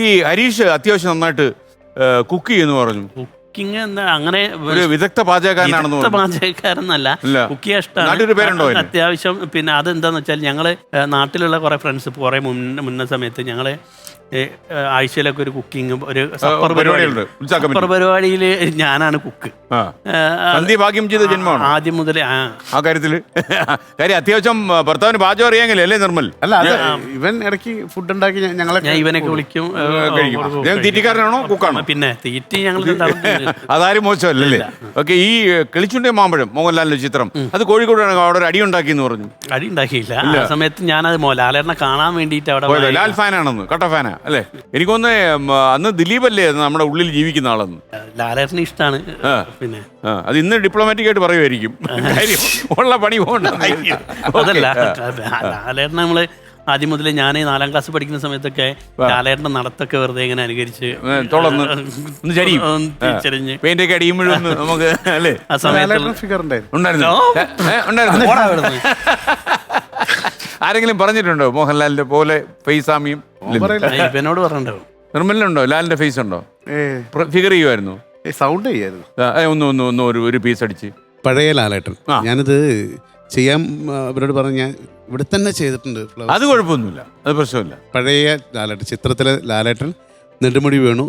ഈ ഹരീഷ് അത്യാവശ്യം നന്നായിട്ട് കുക്ക് ചെയ്യുന്നു പറഞ്ഞു. കുക്കിംഗ് എന്താ അങ്ങനെ ഒരു വിദഗ്ധ പാചകക്കാരനാണെന്ന് പാചകക്കാരെന്നല്ല, കുക്ക് ചെയ്യാൻ ഇഷ്ടമാണ് അത്യാവശ്യം. പിന്നെ അതെന്താന്ന് വെച്ചാൽ ഞങ്ങള് നാട്ടിലുള്ള കുറെ ഫ്രണ്ട്സ് കുറെ മുന്ന സമയത്ത് ഞങ്ങള് ആഴ്ചയിലൊക്കെ ഒരു കുക്കിംഗ് ഒരു സപ്പർ പരിപാടിയിൽ ഞാനാണ് കുക്ക്. ഭാഗ്യം ചെയ്ത ജന്മമാണ് ആദ്യം മുതൽ ആ കാര്യത്തില്. കാര്യം അത്യാവശ്യം ഭർത്താവിന് പാചകം അറിയാമെങ്കിൽ അല്ലേ നിർമ്മൽ? അല്ല, ഇവൻ ഇടയ്ക്ക് ഫുഡ് ഉണ്ടാക്കി ഞാൻ ഇവനൊക്കെ വിളിക്കും. തീറ്റിക്കാരനാണോ കുക്കാണോ? പിന്നെ തീറ്റി ഞങ്ങൾ അതാരും മോശമല്ലേ. ഓക്കെ, ഈ കിളിച്ചുണ്ടേ മാമ്പഴം മോഹൻലാലിന്റെ ചിത്രം അത് കോഴിക്കോടാണ്. അവിടെ ഒരു അടി ഉണ്ടാക്കി എന്ന് പറഞ്ഞു. അടി ഉണ്ടാക്കിയില്ല ആ സമയത്ത്. ഞാനത് ലാലേട്ടനെ കാണാൻ വേണ്ടിയിട്ട് അവിടെ. ലാൽ ഫാനാണെന്ന്, കട്ട ഫാനാ അല്ലേ? എനിക്കൊന്ന് അന്ന് ദിലീപല്ലേ നമ്മുടെ ഉള്ളിൽ ജീവിക്കുന്ന ആളെന്ന്. ലാലേട്ടന് ഇഷ്ടമാണ്. പിന്നെ അത് ഇന്ന് ഡിപ്ലോമാറ്റിക് ആയിട്ട് പറയുമായിരിക്കും. ഉള്ള പണി പോകണ്ട. അതല്ല, ലാലേട്ടനെ നമ്മള് ആദ്യം മുതൽ ഞാൻ 4ാം ക്ലാസ് പഠിക്കുന്ന സമയത്തൊക്കെ ലാലേട്ടന്റെ നടത്തൊക്കെ വെറുതെ ഇങ്ങനെ അനുകരിച്ച് തിരിച്ചറിഞ്ഞ് പെയിന്റൊക്കെ അടിയുമ്പോഴും നമുക്ക് അല്ലേ ആ സമയത്ത് ആരെങ്കിലും പറഞ്ഞിട്ടുണ്ടോ മോഹൻലാലിന്റെ പോലെ ഫേസ് ആമിയും? ഇവനോട് പറഞ്ഞിട്ടുണ്ടോ? നിർമ്മലിനുണ്ടോ? ലാലിന്റെ ഫേസ് ഉണ്ടോ? ഫിഗർ ചെയ്യുമായിരുന്നു, സൗണ്ട് ചെയ്യായിരുന്നു. ഒന്ന് ഒരു പീസ് അടിച്ച്. പഴയ ലാലേട്ടൻ. ഞാനിത് ചെയ്യാൻ അവരോട് പറഞ്ഞ് ഞാൻ ഇവിടെ തന്നെ ചെയ്തിട്ടുണ്ട്. അത് കുഴപ്പമൊന്നുമില്ല, അത് പ്രശ്നമില്ല. പഴയ ലാലേട്ടൻ ചിത്രത്തിലെ ലാലേട്ടൻ നെടുമുടി വേണു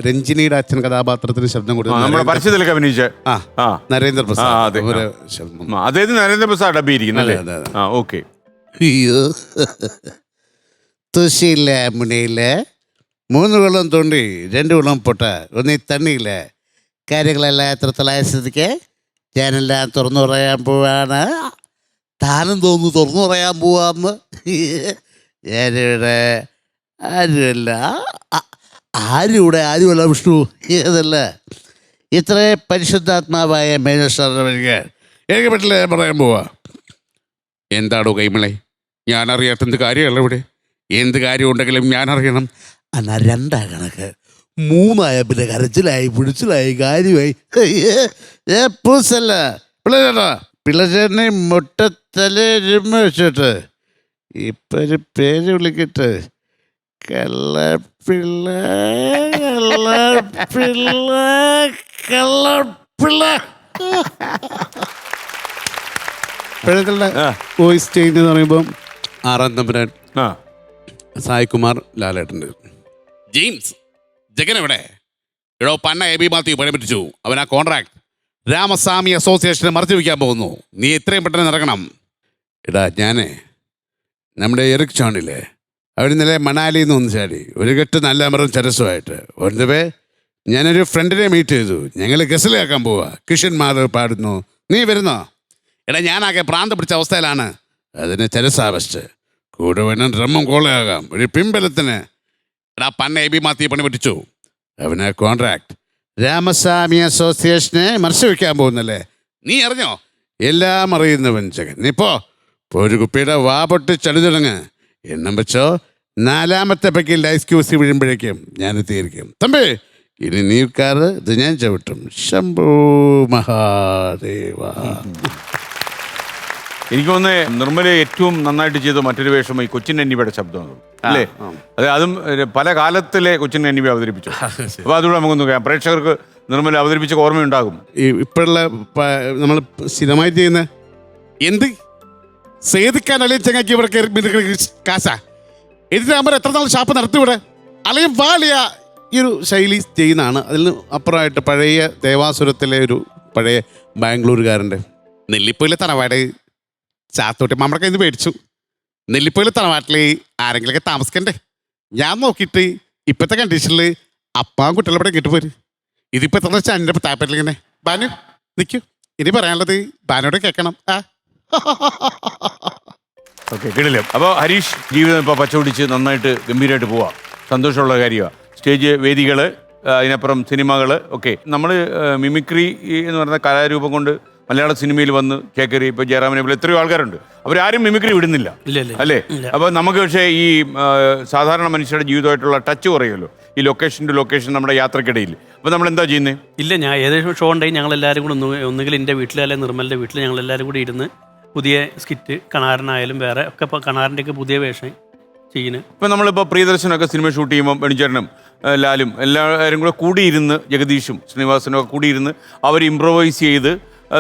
രഞ്ജിനിയുടെ അച്ഛൻ കഥാപാത്രത്തിന് ശബ്ദം കൊടുത്തു. നമ്മുടെ പരസ്യത്തിലൊക്കെ അഭിനയിച്ച നരേന്ദ്രപ്രസാദ് ശബ്ദം. അദ്ദേഹത്തിന് നരേന്ദ്രപ്രസാദ് ഡബിയിരിക്കുന്നല്ലേ? ഓക്കെ. അയ്യോ, തുശിയില്ല മുനയില്ല, 3 വെള്ളം തോണ്ടി 2 വെള്ളം പൊട്ട ഒന്നീ തണ്ണിയില്ല. കാര്യങ്ങളെല്ലാം എത്രത്തോളായ സ്ഥിതിക്ക് ഞാനെല്ലാം തുറന്നു പറയാൻ പോവാണ്. താനും തോന്നുന്നു തുറന്നു പറയാൻ പോവാന്ന്. ഞാനിവിടെ ആരുമല്ല വിഷ്ണു. ഏതല്ല ഇത്ര പരിശുദ്ധാത്മാവായ മേനേജർ എനിക്ക് പറ്റില്ല. ഞാൻ പറയാൻ പോവാ. എന്താടോ കൈമളെ, ഞാൻ അറിയാത്ത കാര്യമല്ല ഇവിടെ. എന്ത് കാര്യം ഉണ്ടെങ്കിലും ഞാൻ അറിയണം. എന്നാ 2 കണക്ക് 3 പിന്നെ കരച്ചിലായി പിടിച്ചിലായി കാര്യമായി. പൂസല്ല പിള്ളേട്ടാ, പിള്ളേച്ചേട്ടനെ മുട്ടത്തലേ രൂപ വെച്ചിട്ട് ഇപ്പൊ ഒരു പേര് വിളിക്കട്ടെ. കള്ളപ്പിള്ള കള്ളപ്പിള്ള കള്ളപ്പിള്ള. ഇപ്പോഴത്തെ വോയിസ് ചേഞ്ച് എന്ന് പറയുമ്പോൾ 6ാം തമ്പുരാൻ സായികുമാർ ലാലേട്ടൻ്റെ. ജെയിംസ് ജഗൻ എവിടെ? എടോ പന്ന എബി മാത്യു പണിപിടിച്ചു. അവൻ ആ കോൺട്രാക്ട് രാമസ്വാമി അസോസിയേഷന് മറച്ചു വയ്ക്കാൻ പോകുന്നു. നീ എത്രയും പെട്ടെന്ന് ഇറങ്ങണം. എടാ ഞാനേ നമ്മുടെ എറിക് ചോണില്ലേ, അവർ ഇന്നലെ മണാലിയിൽ നിന്ന് ഒന്ന് ചാടി ഒരു കെട്ട് നല്ല അമറും ചരസുമായിട്ട്. ഒന്നവേ ഞാനൊരു ഫ്രണ്ടിനെ മീറ്റ് ചെയ്തു. ഞങ്ങൾ ഗസലാക്കാൻ പോവാ. കിഷൻ മാധവ് പാടുന്നു. നീ വരുന്നോ? എടാ ഞാനാകെ പ്രാന്ത് പിടിച്ച അവസ്ഥയിലാണ്. അതിന് ചരസാവസ്റ്റ് കൂടെ വേണം ഡ്രമ്മും കോളയാകാം ഒരു പിൻബലത്തിന്. എടാ പന്ന എബി മാത്യു പണി പറ്റിച്ചു. അവന് കോൺട്രാക്ട് രാമസ്വാമി അസോസിയേഷനെ മറച്ചു വയ്ക്കാൻ പോകുന്നല്ലേ. നീ അറിഞ്ഞോ? എല്ലാം അറിയുന്നവൻ ജഗൻ. നീപ്പോ ഒരു കുപ്പിയുടെ വാ പൊട്ടി ചളി തുടങ്ങ്. എണ്ണം വെച്ചോ, 4ാമത്തെ പക്കിൽ ഐസ് ക്യൂസി വീഴുമ്പോഴേക്കും ഞാൻ എത്തിയിരിക്കും. തമ്പി ഇനി നീക്കാറ് ഇത് ഞാൻ ചവിട്ടും. ശംഭോ മഹാദേവ. എനിക്ക് തോന്നുന്നത് നിർമ്മല ഏറ്റവും നന്നായിട്ട് ചെയ്ത മറ്റൊരു വേഷം ഈ കൊച്ചിൻ അന്നിബയുടെ ശബ്ദമാണ് അല്ലേ? അതും പല കാലത്തിലെ കൊച്ചിൻ അന്നിബ അവതരിപ്പിച്ചു. അപ്പോൾ അതുകൂടെ നമുക്കൊന്ന് പ്രേക്ഷകർക്ക് നിർമ്മല അവതരിപ്പിച്ച ഓർമ്മയുണ്ടാകും. ഇപ്പോഴുള്ള നമ്മൾ സ്ഥിരമായി ചെയ്യുന്ന എന്ത് സേതിക്കാൻ അളിയും ചങ്ങാക്കി ഇവിടെ കാശ ഇതിനാകുമ്പോൾ എത്ര നാൾ ഷാപ്പ് നടത്തിവിടെ അളിയും വാളിയ ഈ ഒരു ശൈലി ചെയ്യുന്നതാണ്. അതിൽ അപ്പുറമായിട്ട് പഴയ ദേവാസുരത്തിലെ ഒരു പഴയ ബാംഗ്ലൂരുകാരൻ്റെ നെല്ലിപ്പൊയിലെ തറവാട് ചാത്തോട്ടി നമ്മുടെ ഇത് മേടിച്ചു. നെല്ലിപ്പൊയിലെ തറവാട്ടിൽ ആരെങ്കിലൊക്കെ താമസിക്കണ്ടേ? ഞാൻ നോക്കിയിട്ട് ഇപ്പോഴത്തെ കണ്ടീഷനിൽ അപ്പാവും കുട്ടികളെ കിട്ടുപോര്. ഇതിപ്പോൾ എത്ര വെച്ചാൽ എൻ്റെ താല്പര്യമിങ്ങനെ. ബാനു നിൽക്കൂ, ഇനി പറയാനുള്ളത് ബാനോട് കേൾക്കണം. ഓക്കെ, കിടിലം. അപ്പോൾ ഹരീഷ് ജീവിതം ഇപ്പോൾ പച്ചപിടിച്ച് നന്നായിട്ട് ഗംഭീരമായിട്ട് പോവാം. സന്തോഷമുള്ള കാര്യമാണ്. സ്റ്റേജ് വേദികൾ, അതിനപ്പുറം സിനിമകൾ ഒക്കെ. നമ്മൾ മിമിക്രി എന്ന് പറയുന്ന കലാരൂപം കൊണ്ട് മലയാള സിനിമയിൽ വന്ന് ചേക്കറി ഇപ്പോൾ ജയറാമിനെ പോലെ എത്രയോ ആൾക്കാരുണ്ട്. അവരാരും മിമിക്രി വിടുന്നില്ല അല്ലേ? അപ്പോൾ നമുക്ക് പക്ഷേ ഈ സാധാരണ മനുഷ്യരുടെ ജീവിതമായിട്ടുള്ള ടച്ച് കുറയുമല്ലോ ഈ ലൊക്കേഷൻ ടു ലൊക്കേഷൻ നമ്മുടെ യാത്രക്കിടയിൽ. അപ്പോൾ നമ്മൾ എന്താ ചെയ്യുന്നത്? ഇല്ല, ഞാൻ ഏകദേശം ഷോ ഉണ്ടെങ്കിൽ ഞങ്ങളെല്ലാവരും കൂടെ ഒന്നുകിൽ എൻ്റെ വീട്ടിൽ അല്ലെങ്കിൽ നിർമ്മലിൻ്റെ വീട്ടിൽ ഞങ്ങളെല്ലാവരും കൂടി ഇരുന്ന് പുതിയ സ്കിറ്റ്, കണാരനായാലും വേറെ ഒക്കെ. ഇപ്പോൾ കണാറിൻ്റെയൊക്കെ പുതിയ വേഷം ചെയ്യുന്നത്. ഇപ്പം നമ്മളിപ്പോൾ പ്രിയദർശനൊക്കെ സിനിമ ഷൂട്ട് ചെയ്യുമ്പോൾ ബെണിച്ചേട്ടനും ലാലും എല്ലാവരും കൂടെ കൂടിയിരുന്ന്, ജഗദീഷും ശ്രീനിവാസനും ഒക്കെ കൂടിയിരുന്ന് അവർ ഇംപ്രവൈസ് ചെയ്ത്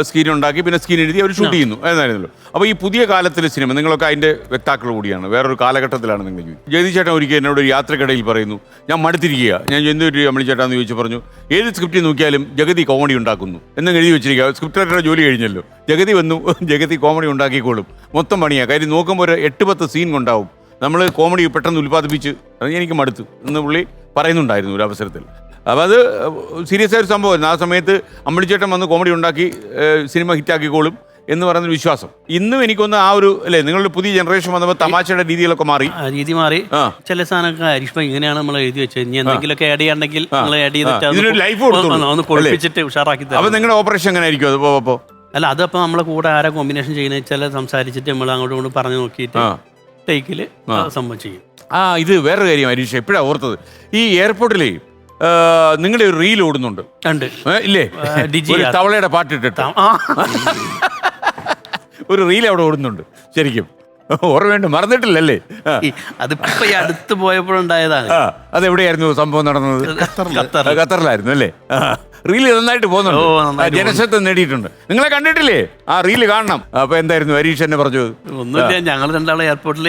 സ്ക്രീൻ ഉണ്ടാക്കി പിന്നെ സ്ക്രീൻ എഴുതി അവർ ഷൂട്ട് ചെയ്യുന്നു എന്നായിരുന്നല്ലോ. അപ്പോൾ ഈ പുതിയ കാലത്തിലെ സിനിമ നിങ്ങളൊക്കെ അതിൻ്റെ വ്യക്താക്കൾ കൂടിയാണ്, വേറൊരു കാലഘട്ടത്തിലാണ് നിങ്ങൾ ജീവിക്കുന്നത്. ജഗദീഷ് ചേട്ടൻ ഒരിക്കൽ എന്നോട് ഒരു യാത്രക്കിടയിൽ പറയുന്നു, ഞാൻ മടുത്തിരിക്കുക, ഞാൻ എന്തൊരു അമളിച്ചേട്ടാന്ന് ചോദിച്ചു പറഞ്ഞു, ഏത് സ്ക്രിപ്റ്റിൽ നോക്കിയാലും ജഗതി കോമഡി ഉണ്ടാക്കുന്നു എന്ന് എഴുതി വെച്ചിരിക്കുക. സ്ക്രിപ്റ്റ് റൈറ്ററുടെ ജോലി കഴിഞ്ഞല്ലോ, ജഗതി വന്നു, ജഗതി കോമഡി ഉണ്ടാക്കിക്കോളും, മൊത്തം പണിയാണ്. കാര്യം നോക്കുമ്പോൾ ഒരു 8-10 സീൻ കൊണ്ടാവും, നമ്മൾ കോമഡി പെട്ടെന്ന് ഉൽപ്പാദിപ്പിച്ച് അത് എനിക്ക് മടുത്തു എന്ന് പുള്ളി പറയുന്നുണ്ടായിരുന്നു ഒരു അവസരത്തിൽ. അപ്പോൾ അത് സീരിയസ് ആയൊരു സംഭവമായിരുന്നു. ആ സമയത്ത് അമ്പിളിച്ചേട്ടൻ വന്ന് കോമഡി ഉണ്ടാക്കി സിനിമ ഹിറ്റാക്കിക്കോളും എന്ന് പറയുന്നൊരു വിശ്വാസം. ഇന്നും എനിക്കൊന്ന് ആ ഒരു അല്ലേ, നിങ്ങളുടെ പുതിയ ജനറേഷൻ വന്നപ്പോൾ തമാശയുടെ രീതികളൊക്കെ മാറി, രീതി മാറി. ചില സാധനമൊക്കെ ഹരീഷ് ഇങ്ങനെയാണ് നമ്മൾ എഴുതി വെച്ചത്, ഇനി എന്തെങ്കിലുമൊക്കെ ആഡ് ചെയ്യണമെങ്കിൽ നമ്മൾ ആഡ് ചെയ്തിട്ട് ലൈഫ് ഒന്ന് കൊളിപ്പിച്ചിട്ട് ഉഷാറാക്കി തരും. അപ്പോൾ നിങ്ങളുടെ ഓപ്പറേഷൻ എങ്ങനെ ആയിരിക്കും അത്? അപ്പോൾ അല്ല, അതപ്പോൾ നമ്മളെ കൂടെ ആരാ കോമ്പിനേഷൻ ചെയ്യുന്നത് വെച്ചാൽ സംസാരിച്ചിട്ട് നമ്മൾ അങ്ങോട്ടും ഇങ്ങോട്ടും പറഞ്ഞു നോക്കിയിട്ട് ടേക്കിൽ സംഭവം ചെയ്യും. ഇത് വേറൊരു കാര്യം ഹരീഷ് എപ്പോഴാണ് ഓർത്തത്, ഈ എയർപോർട്ടിലേ നിങ്ങളുടെ ഒരു റീൽ ഓടുന്നുണ്ട് ഇല്ലേ, തവളയുടെ പാട്ടിട്ടിട്ട് ഒരു റീൽ അവിടെ ഓടുന്നുണ്ട്. ശരിക്കും ഓർമ്മയുണ്ട്, മറന്നിട്ടില്ലല്ലേ? അതിപ്പോ ഈ അടുത്ത് പോയപ്പോഴുണ്ടായതാണ്. അതെവിടെയായിരുന്നു സംഭവം നടന്നത്? ഖത്തറിലായിരുന്നു അല്ലേ? റീല് നന്നായിട്ട് പോകുന്നുണ്ട്, ജനശ്രദ്ധ നേടിയിട്ടുണ്ട്. നിങ്ങളെ കണ്ടിട്ടില്ലേ? ആ റീല് കാണണം. അപ്പൊ എന്തായിരുന്നു ഹരീഷ് എന്നെ പറഞ്ഞത്? ഒന്നുമില്ല, ഞങ്ങൾ രണ്ടാളെ എയർപോർട്ടിൽ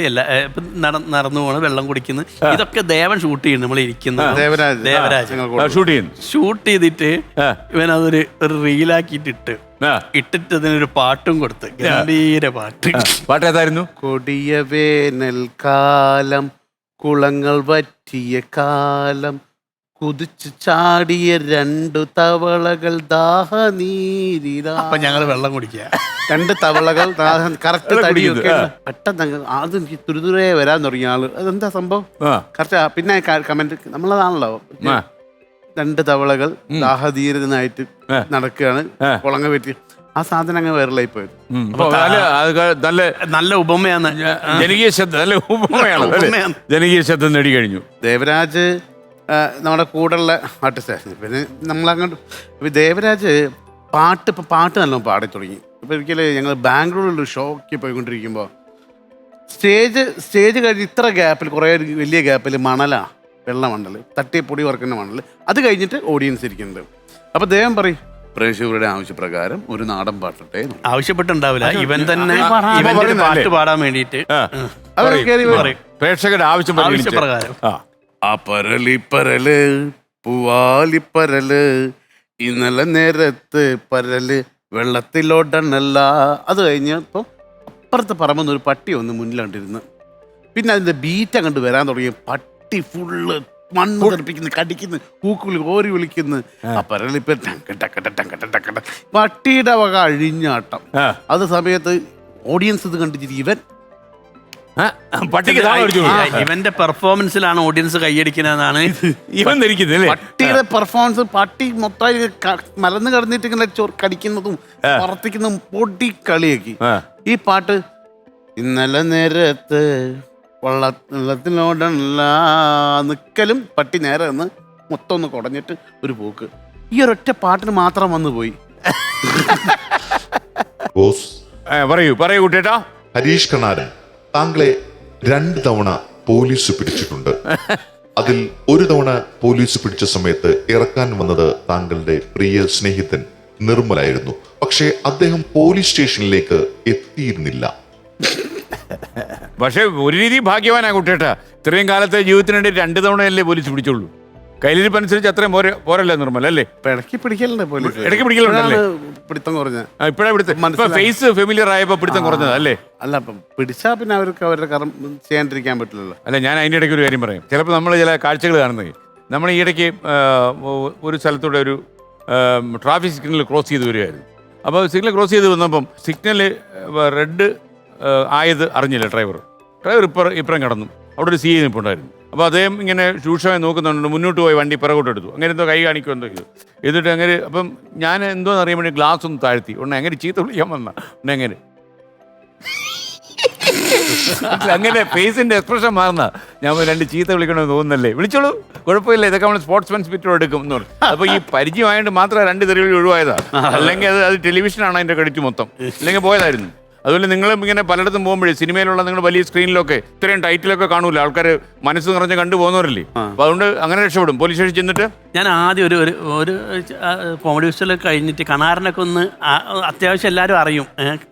നടന്നു പോണ്, വെള്ളം കുടിക്കുന്നു. ഇതൊക്കെ ദേവൻ ഷൂട്ട് ചെയ്യുന്നു, നമ്മൾ ഇരിക്കുന്നത് ദേവരാജ് ഷൂട്ട് ചെയ്തിട്ട് ഇവൻ അതൊരു റീലാക്കിയിട്ട് ഇട്ടിട്ട് അതിനൊരു പാട്ടും കൊടുത്ത്, ഗംഭീര പാട്ട് ഏതായിരുന്നു? കൊടിയ വേനൽ കാലം, കുളങ്ങൾ വറ്റിയ കാലം, കുതിച്ചു ചാടിയ 2 തവളകൾ ദാഹനീരിലാ. അപ്പൊ ഞങ്ങൾ വെള്ളം കുടിക്കുക, 2 തവളകൾ കറക്റ്റ് തടിയൊക്കെ പെട്ടെന്ന് അത് എനിക്ക് തുരുതുരേ വരാൻ തുടങ്ങിയ ആള്. അതെന്താ സംഭവം കറക്റ്റ്. പിന്നെ കമന്റ് നമ്മളതാണല്ലോ, 2 തവളകൾ ദാഹതീരനായിട്ട് നടക്കുകയാണ്, കുളങ്ങ പറ്റി. ആ സാധനം അങ്ങ് വൈറലായി പോയത്. നല്ല ഉപമയാണ്, ജനകീയ ശ്രദ്ധ, നല്ല ഉപമയാണ്, ജനകീയ ശ്രദ്ധ നേടി കഴിഞ്ഞു. ദേവരാജ് നമ്മുടെ കൂടെയുള്ള ആർട്ടിസ്റ്റ്. പിന്നെ നമ്മളങ്ങോട്ട് ദേവരാജ് പാട്ട് നല്ലോണം പാടി തുടങ്ങി. ഇപ്പം ഒരിക്കലും ഞങ്ങൾ ബാംഗ്ലൂരിലൊരു ഷോയ്ക്ക് പോയിക്കൊണ്ടിരിക്കുമ്പോൾ സ്റ്റേജ് കഴിഞ്ഞ് ഇത്ര ഗ്യാപ്പിൽ, കുറേ വലിയ ഗ്യാപ്പിൽ മണലാണ്, വെള്ളമണ്ടൽ, തട്ടി പൊടി വറക്കുന്ന മണൽ. അത് കഴിഞ്ഞിട്ട് ഓഡിയൻസ് ഇരിക്കുന്നുണ്ട്. അപ്പോൾ ദേവൻ പറയും, പ്രേക്ഷകരുടെ ആവശ്യപ്രകാരം ഒരു നാടൻ പാട്ടട്ടെ. ആവശ്യപ്പെട്ടുണ്ടാവില്ല, ഇവൻ തന്നെ പാട്ട് പാടാൻ വേണ്ടിയിട്ട് പ്രേക്ഷകരുടെ ആവശ്യപ്രകാരം. ആ പരലിപ്പരല് പൂവാലിപ്പരല്, ഇന്നലെ നേരത്ത് പരല് വെള്ളത്തിലോടണല്ല. അത് കഴിഞ്ഞപ്പോൾ അപ്പുറത്തെ പറമ്പെന്ന് ഒരു പട്ടി ഒന്ന് മുന്നിലുണ്ടിരുന്ന്, പിന്നെ അതിൻ്റെ ബീറ്റ് അങ്ങോട്ട് വരാൻ തുടങ്ങി. പട്ടി ഫുള്ള് മണ്ണ് തെറിപ്പിക്കുന്നു, കടിക്കുന്നു, കൂക്കുവിളി ഓരി വിളിക്കുന്നു. ആ പരലിപ്പ ടങ്കട്ട പട്ടിയുടെ വക അഴിഞ്ഞാട്ടം. അത് സമയത്ത് ഓഡിയൻസ് ഇത് കണ്ടിട്ട് ഇവൻ ഇവന്റെ പെർഫോമൻസിലാണ് ഓഡിയൻസ് കൈയടിക്കുന്നതാണ് ഇവൻ ധരിക്കുന്നത്. പട്ടിയുടെ പെർഫോമൻസ്, പട്ടി മൊത്തം മലന്ന് കിടന്നിട്ട് ഇങ്ങനെ കടിക്കുന്നതും പ്രവർത്തിക്കുന്നതും പൊടി കളിയാക്കി. ഈ പാട്ട് ഇന്നലെ നേരത്ത് വെള്ളത്തിലോടല്ല നിക്കലും പട്ടി നേരെ നിന്ന് മൊത്തം ഒന്ന് കുടഞ്ഞിട്ട് ഒരു പോക്ക്. ഈ ഒരൊറ്റ പാട്ടിന് മാത്രം വന്നു പോയി. പറയൂ കുട്ടേട്ടാ. ഹരീഷ് കണാരൻ, താങ്കളെ 2 തവണ പോലീസ് പിടിച്ചിട്ടുണ്ട്. അതിൽ ഒരു തവണ പോലീസ് പിടിച്ച സമയത്ത് ഇറക്കാൻ വന്നത് താങ്കളുടെ പ്രിയ സ്നേഹിതൻ നിർമ്മലായിരുന്നു. പക്ഷേ അദ്ദേഹം പോലീസ് സ്റ്റേഷനിലേക്ക് എത്തിയിരുന്നില്ല. പക്ഷെ ഒരു രീതി ഭാഗ്യവാനാ കുട്ടേട്ടാ. ഇത്രയും കാലത്തെ ജീവിതത്തിനിടെ 2 തവണയല്ലേ പോലീസ് പിടിച്ചുള്ളൂ. കയ്യിലിരിപ്പനുസരിച്ച് അത്രയും പോരല്ലേ നിർമ്മല അല്ലേ? ഇടയ്ക്ക് പിടിക്കലുണ്ട് പോലീസ്, ഇടയ്ക്ക് പിടിക്കലുണ്ടല്ലേ? പിടുത്തം കുറഞ്ഞ ഇപ്പോഴാണ് ഫേസ് ഫെമിലിയർ ആയപ്പോ പിടുത്തം കുറഞ്ഞത് അല്ലേ? അല്ല, പിടിച്ചാൽ പിന്നെ അവർക്ക് അവരുടെ കർമ്മം ചെയ്യാണ്ടിരിക്കാൻ പറ്റില്ലല്ലോ. അല്ല, ഞാൻ അതിൻ്റെ ഇടയ്ക്ക് ഒരു കാര്യം പറയും. ചിലപ്പോൾ നമ്മൾ ചില കാഴ്ചകൾ കാണുന്നത്, നമ്മൾ ഈ ഇടയ്ക്ക് ഒരു സ്ഥലത്തൂടെ ഒരു ട്രാഫിക് സിഗ്നൽ ക്രോസ് ചെയ്ത് വരികയായിരുന്നു. അപ്പോൾ സിഗ്നൽ ക്രോസ് ചെയ്ത് വന്നപ്പം സിഗ്നൽ റെഡ് ആയത് അറിഞ്ഞില്ല ഡ്രൈവർ ഇപ്പുറം കടന്നു. അവിടെ ഒരു CI നിൽപ്പുണ്ടായിരുന്നു. അപ്പോൾ അദ്ദേഹം ഇങ്ങനെ രൂക്ഷമായി നോക്കുന്നുണ്ട്, മുന്നോട്ട് പോയി വണ്ടി പിറകോട്ട് എടുത്തു. അങ്ങനെ എന്തോ കൈ കാണിക്കുമോ എന്തോ ഇത് എന്നിട്ട് അങ്ങനെ. അപ്പം ഞാൻ എന്തോന്ന് അറിയാൻ വേണ്ടി ഗ്ലാസ് ഒന്ന് താഴ്ത്തി. ഉടനെ അങ്ങനെ ചീത്ത വിളിക്കാൻ വന്ന ഉടനെ അങ്ങനെ ഫേസിന്റെ എക്സ്പ്രഷൻ മാറുന്ന. ഞാൻ 2 ചീത്ത വിളിക്കണമെന്ന് തോന്നുന്നല്ലേ? വിളിച്ചോളൂ, കുഴപ്പമില്ല, ഇതൊക്കെ നമ്മൾ സ്പോർട്സ്മാൻ സ്പിരിറ്റ് എടുക്കും എന്ന് പറഞ്ഞു. അപ്പോൾ ഈ പരിചയമായതുകൊണ്ട് മാത്രം 2 തെറിവിളി ഒഴിവായതാ. അല്ലെങ്കിൽ അത് ടെലിവിഷനാണ് അതിൻ്റെ ക്രെഡിറ്റ് മൊത്തം, അല്ലെങ്കിൽ പോയതായിരുന്നു. അതുപോലെ നിങ്ങളും ഇങ്ങനെ പലയിടത്തും പോകുമ്പോഴേ സിനിമയിലുള്ള നിങ്ങൾ വലിയ സ്ക്രീനിലൊക്കെ ഇത്രയും ടൈറ്റിലൊക്കെ കാണൂല, ആൾക്കാർ മനസ്സ് നിറഞ്ഞ് കണ്ടു പോകുന്നവരല്ലേ. അപ്പൊ അതുകൊണ്ട് അങ്ങനെ രക്ഷപ്പെടും. പോലീസ് സ്റ്റേഷൻ ചെന്നിട്ട് ഞാൻ ആദ്യം ഒരു കോമഡി ഫെസ്റ്റിവലൊക്കെ കഴിഞ്ഞിട്ട് കണാരനൊക്കെ ഒന്ന് അത്യാവശ്യം എല്ലാവരും അറിയും.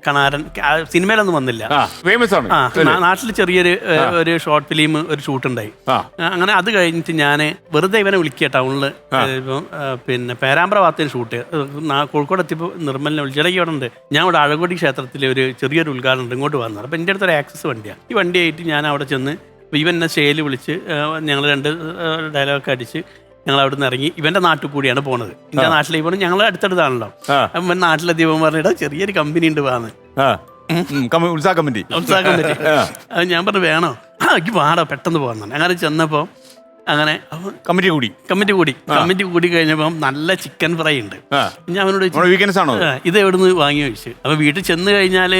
കണാരൻ സിനിമയിലൊന്നും വന്നില്ല, ഫേമസ് ആണ്. നാട്ടിൽ ചെറിയൊരു ഒരു ഷോർട്ട് ഫിലിം ഒരു ഷൂട്ട് ഉണ്ടായി. അങ്ങനെ അത് കഴിഞ്ഞിട്ട് ഞാൻ വെറുതെ ഇവനെ വിളിക്കുക ടൗണിൽ. ഇപ്പം പിന്നെ പേരാമ്പ്ര ഭാഗത്തിന് ഷൂട്ട് കോഴിക്കോട് എത്തിയപ്പോൾ നിർമ്മലിനെ വിളിച്ചിടയ്ക്ക് ഇവിടെ ഉണ്ട്, ഞാൻ ഇവിടെ അഴകൊടി ക്ഷേത്രത്തിലെ ഒരു ചെറിയൊരു ഉദ്ഘാടനം ഉണ്ട്, ഇങ്ങോട്ട് വന്നത്. അപ്പം എൻ്റെ അടുത്തൊരു ആക്സസ് വണ്ടിയാണ്. ഈ വണ്ടിയായിട്ട് ഞാൻ അവിടെ ചെന്ന് ഇവൻ എന്നെ സ്റ്റേയിൽ വിളിച്ച് ഞങ്ങൾ 2 ഡയലോഗൊക്കെ അടിച്ച് ഞങ്ങൾ അവിടെ നിന്ന് ഇറങ്ങി. ഇവന്റെ നാട്ടിൽ കൂടിയാണ് പോണത്. എൻ്റെ നാട്ടിലേക്ക് പോകണം, ഞങ്ങൾ അടുത്തടുത്താണല്ലോ. അപ്പം നാട്ടിലെത്തി ഇവൻ പറഞ്ഞിട്ട് ചെറിയൊരു കമ്പനി ഉണ്ട് വാന്ന്, ഉത്സാഹ കമ്മിറ്റി. ഞാൻ പറഞ്ഞു വേണോ, എനിക്ക് പാടാ പെട്ടെന്ന് പോകുന്നു. അങ്ങനെ ചെന്നപ്പോൾ അങ്ങനെ കമ്മിറ്റി കൂടി കഴിഞ്ഞപ്പം നല്ല ചിക്കൻ ഫ്രൈ ഉണ്ട്. ഞാൻ അവനോട് ഇത് എവിടുന്ന് വാങ്ങി ചോദിച്ചു. അപ്പം വീട്ടിൽ ചെന്ന് കഴിഞ്ഞാൽ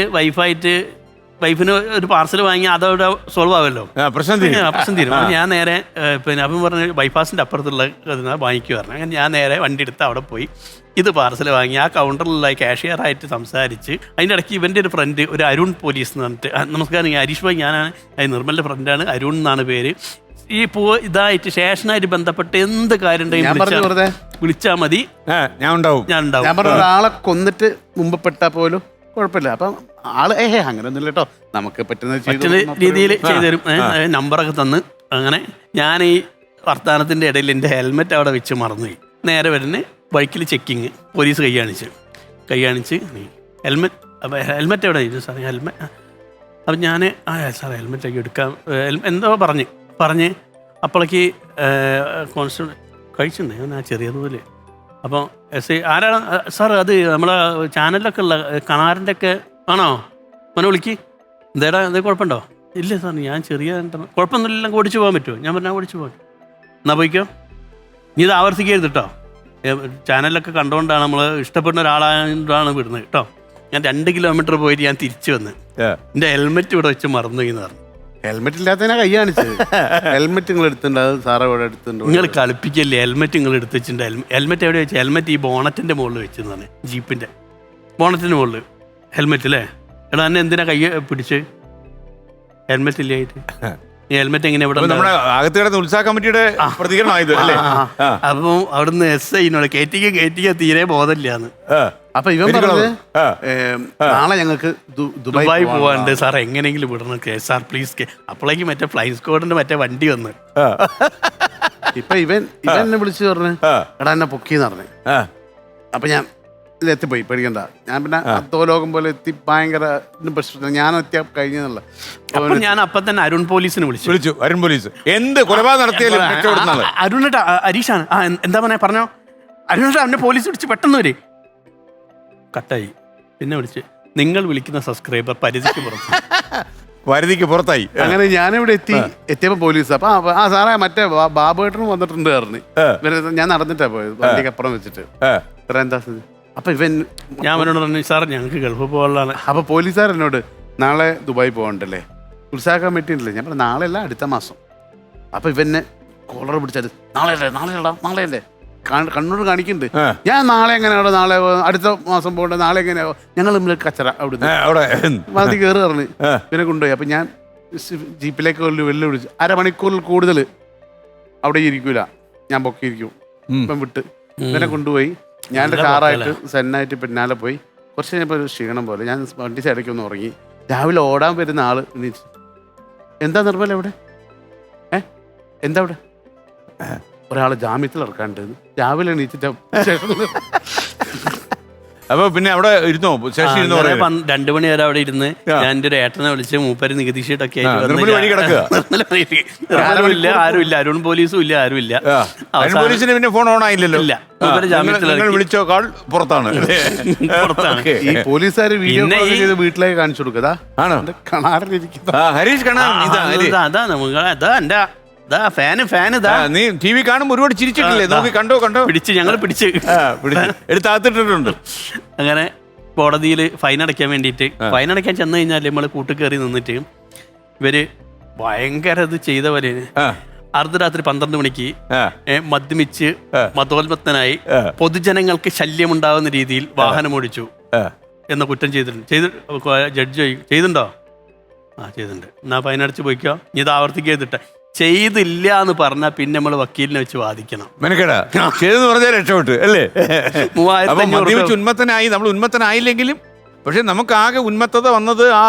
വൈഫിന് ഒരു പാർസൽ വാങ്ങി അതവിടെ സോൾവ് ആവല്ലോ, പ്രശ്നം തീരും. ഞാൻ നേരെ പിന്നെ അപ്പം പറഞ്ഞ് ബൈപ്പാസിൻ്റെ അപ്പുറത്തുള്ള വാങ്ങിക്കുക പറഞ്ഞു. അങ്ങനെ ഞാൻ നേരെ വണ്ടി എടുത്ത് അവിടെ പോയി ഇത് പാർസൽ വാങ്ങി ആ കൗണ്ടറിലുള്ള കാഷ്യറായിട്ട് സംസാരിച്ച് അതിൻ്റെ ഇടയ്ക്ക് ഇവൻ്റെ ഒരു ഫ്രണ്ട്, ഒരു അരുൺ പോലീസ് എന്ന് പറഞ്ഞിട്ട്, നമസ്കാരം ഹരീഷ് ഭായ്, ഞാനാണ് നിർമ്മലിൻ്റെ ഫ്രണ്ടാണ്, അരുൺ എന്നാണ് പേര്. ഈ ഇതായിട്ട് സ്റ്റേഷനായിട്ട് ബന്ധപ്പെട്ട് എന്ത് കാര്യം വിളിച്ചാൽ മതി, ഞാൻ ഉണ്ടാവും. ഒരാളെ കൊന്നിട്ട് മുമ്പ് പെട്ടാ പോലും കുഴപ്പമില്ല. അപ്പം ആള് അങ്ങനെയൊന്നും കേട്ടോ, നമുക്ക് പറ്റുന്ന രീതിയിൽ ചെയ്തുതരും. നമ്പറൊക്കെ തന്ന് അങ്ങനെ ഞാൻ ഈ വർത്തമാനത്തിൻ്റെ ഇടയിൽ എൻ്റെ ഹെൽമെറ്റ് അവിടെ വെച്ച് മറന്നുപോയി. നേരെ വരുന്ന ബൈക്കിൽ ചെക്കിങ്, പോലീസ് കൈ കാണിച്ച് ഹെൽമെറ്റ്. അപ്പോൾ ഹെൽമെറ്റ് എവിടെ ചോദിച്ചു, സാറേ ഹെൽമെറ്റ്. അപ്പം ഞാൻ സാറേ ഹെൽമെറ്റൊക്കെ എടുക്കാം എന്തോ പറഞ്ഞ് അപ്പോഴേക്ക് കോൺസ്റ്റബിൾ കഴിച്ചിട്ടുണ്ടേ ഞാൻ ചെറിയതുപോലെ. അപ്പോൾ എസ് ഐ ആരാണ് സാർ, അത് നമ്മളെ ചാനലിലൊക്കെ ഉള്ള കണാറിൻ്റെ ഒക്കെ ആണോ, മോനെ വിളിക്ക്, എന്തേടാ എന്തേ കുഴപ്പമുണ്ടോ? ഇല്ല സാർ ഞാൻ ചെറിയ കുഴപ്പമൊന്നുമില്ല, ഓടിച്ചു പോകാൻ പറ്റുമോ? ഞാൻ പറഞ്ഞാൽ ഓടിച്ചു പോകാൻ. എന്നാൽ പോയിക്കോ, നീ ഇത് ആവർത്തിക്കരുത് കേട്ടോ, ചാനലിലൊക്കെ കണ്ടുകൊണ്ടാണ് നമ്മൾ ഇഷ്ടപ്പെടുന്ന ഒരാളാണ് വിടുന്നത് കേട്ടോ. ഞാൻ 2 കിലോമീറ്റർ പോയിട്ട് ഞാൻ തിരിച്ചു വന്ന് എൻ്റെ ഹെൽമെറ്റ് ഇവിടെ വെച്ച് മറന്നു എന്ന് പറഞ്ഞു. ഹെൽമെറ്റ് ഇല്ലാത്തതിനാ കൈ കാണിച്ചത്. ഹെൽമെറ്റ് നിങ്ങൾ എടുത്തിട്ടുണ്ട്, അത് സാറേ ഇവിടെ എടുത്തിട്ടുണ്ട്. നിങ്ങൾ കളിപ്പിക്കല്ലേ, ഹെൽമെറ്റ് നിങ്ങൾ എടുത്ത് വെച്ചിട്ടുണ്ട്. ഹെൽമെറ്റ് എവിടെ വെച്ച്? ഹെൽമെറ്റ് ഈ ബോണറ്റിൻ്റെ മുകളിൽ വെച്ചെന്നാണ്, ജീപ്പിൻ്റെ ബോണറ്റിൻ്റെ മുകളിൽ ഹെൽമെറ്റ് അല്ലേ. എടാ എന്നെ എന്തിനാ കൈ പിടിച്ച്? ഹെൽമെറ്റ് ഇല്ലായിട്ട് ഈ ഹെൽമെറ്റ് എങ്ങനെ ഇവിടെ അകത്ത് കിടന്ന ഉത്സാഹ കമ്മിറ്റിയുടെ പ്രതികരണമായത് അല്ലേ. അപ്പം അവിടുന്ന് SI കേറ്റിക്ക തീരെ ബോധമില്ലാന്ന്. അപ്പൊ ഇവൻ പറഞ്ഞത് നാളെ ഞങ്ങൾക്ക് ദുബായ് പോവാണ്ട് സാർ, എങ്ങനെയെങ്കിലും വിടണം സാർ പ്ലീസ്. അപ്പോഴേക്ക് മറ്റേ ഫ്ലൈങ് സ്ക്വാഡിന്റെ മറ്റേ വണ്ടി വന്ന് ഇപ്പൊ ഇവൻ എന്നെ വിളിച്ചു പറഞ്ഞു, എടാ എന്നെ പൊക്കിന്ന് പറഞ്ഞു. അപ്പൊ ഞാൻ എത്തിപ്പോയി, പേടിക്കണ്ട. ഞാൻ പിന്നെ അധോലോകം പോലെ എത്തി, ഭയങ്കര പ്രശ്നം. ഞാൻ എത്തിയാ കഴിഞ്ഞല്ല. ഞാൻ അപ്പൊ തന്നെ അരുൺ പോലീസിനെ വിളിച്ചു. അരുൺ പോലീസ് എന്ത് കൊലപാതകം നടത്തിയാലും അരുണേട്ടാ, ഹരീഷാണ്. എന്താ പറഞ്ഞോ അരുണേട്ടാ, അവനെ പോലീസ് വിളിച്ച് പെട്ടെന്ന് വരെ കട്ടായി. പിന്നെ വിളിച്ച് നിങ്ങൾ വിളിക്കുന്ന സബ്സ്ക്രൈബർ പരിധിക്ക് പുറത്തായി. അങ്ങനെ ഞാനിവിടെ എത്തിയപ്പോ പോലീസ് അപ്പൊ സാറേ മറ്റേ ബാബുവേട്ടനും വന്നിട്ടുണ്ട് പറഞ്ഞു. ഞാൻ നടന്നിട്ടാ പോയത്, വണ്ടിക്ക് അപ്പുറം വെച്ചിട്ട്. എന്താ അപ്പൊ ഇവൻ ഞാൻ അവനോട് പറഞ്ഞു, സാർ ഞങ്ങൾക്ക് ഗൾഫ് പോകാനുള്ളതാണ്. അപ്പൊ പോലീസുകാർ എന്നോട് നാളെ ദുബായ് പോകണ്ടല്ലേ, ഉത്സാഹ കമ്മിറ്റി ഉണ്ടല്ലേ. ഞാൻ പറഞ്ഞു നാളെ അല്ല, അടുത്ത മാസം. അപ്പൊ ഇവന്നെ കോളർ പിടിച്ചത്, നാളെയല്ലേ കണ്ണൂർ കാണിക്കുന്നുണ്ട്. ഞാൻ നാളെ എങ്ങനെയാണോ, നാളെ അടുത്ത മാസം പോകണ്ട, നാളെ എങ്ങനെയാവോ, ഞങ്ങൾ തമ്മിൽ കച്ചറ അവിടുന്ന് മതി കയറി പറഞ്ഞ് പിന്നെ കൊണ്ടുപോയി. അപ്പൊ ഞാൻ ജീപ്പിലേക്ക് വെല്ലു വിളിച്ചു. 1/2 മണിക്കൂറിൽ കൂടുതൽ അവിടെ ഇരിക്കൂല, ഞാൻ പൊക്കിയിരിക്കും. ഇപ്പം വിട്ട് ഇവനെ കൊണ്ടുപോയി. ഞാൻ എൻ്റെ കാറായിട്ട് സെന്നായിട്ട് പിന്നാലെ പോയി. കുറച്ച് കഴിഞ്ഞപ്പോൾ ഒരു ക്ഷീണം പോലെ ഞാൻ വണ്ടി സൈഡൊക്കെ ഉറങ്ങി. രാവിലെ ഓടാൻ വരുന്ന ആള് എണീച്ചു, എന്താ നിർമ്മല എവിടെ? എന്താ അവിടെ? ഒരാൾ ജാമ്യത്തിൽ ഇറക്കാണ്ട്. രാവിലെ എണീച്ചിട്ട് അപ്പൊ പിന്നെ അവിടെ ഇരുന്നോ? 2 മണി വരെ അവിടെ ഇരുന്ന് ഞാൻ എൻ്റെ ഒരു ഏട്ടനെ വിളിച്ച് മൂപ്പര് നികുതി ഷീട്ടൊക്കെ ആരുമില്ല, അരുൺ പോലീസും ഇല്ല, ആരുമില്ല. പോലീസിന് പിന്നെ ഫോൺ ഓൺ ആയില്ലല്ലോ. ഇല്ല, വിളിച്ചോ കാൾ പുറത്താണ്. ഈ പോലീസുകാർ വീട്ടിലേക്ക് കാണിച്ചു കൊടുക്കുക. ഹരീഷ് കണാൻ നീ ടി വി കാണുമ്പോ ഒരുപാട് ചിരിച്ചിട്ടില്ലേ? നോക്കി കണ്ടോ ഞങ്ങൾ പിടിച്ച് എടുത്താത്തിട്ടുണ്ട്. അങ്ങനെ കോടതിയിൽ ഫൈൻ അടയ്ക്കാൻ വേണ്ടിയിട്ട്, ഫൈൻ അടയ്ക്കാൻ ചെന്ന് കഴിഞ്ഞാൽ നമ്മൾ കൂട്ടുകയറി നിന്നിട്ട് ഇവര് ഭയങ്കര ഇത് ചെയ്തവര് അർദ്ധരാത്രി 12 മണിക്ക് മദ്യമിച്ച് മതോന്മത്തനായി പൊതുജനങ്ങൾക്ക് ശല്യമുണ്ടാകുന്ന രീതിയിൽ വാഹനം ഓടിച്ചു. എന്ന കുറ്റം ചെയ്തിട്ടുണ്ട്. ജഡ്ജ് ചെയ്തിട്ടുണ്ടോ? ആ ചെയ്തിട്ടുണ്ട്. എന്നാൽ ഫൈനടച്ച് പോയിക്കോ, ഇനി ഇത് ആവർത്തിക്കരുതിട്ട്. ചെയ്തില്ല എന്ന് പറഞ്ഞാൽ പിന്നെ നമ്മൾ വക്കീലിനെ വെച്ച് വാദിക്കണം. മെനക്കെടാ ചെയ്തെന്ന് പറഞ്ഞാൽ രക്ഷപ്പെട്ടു അല്ലേ? 3500 ഉന്മത്തനായി, നമ്മൾ ഉന്മത്തനായില്ലെങ്കിലും പക്ഷെ നമുക്ക് ആകെ ഉന്മത്തത വന്നത് ആ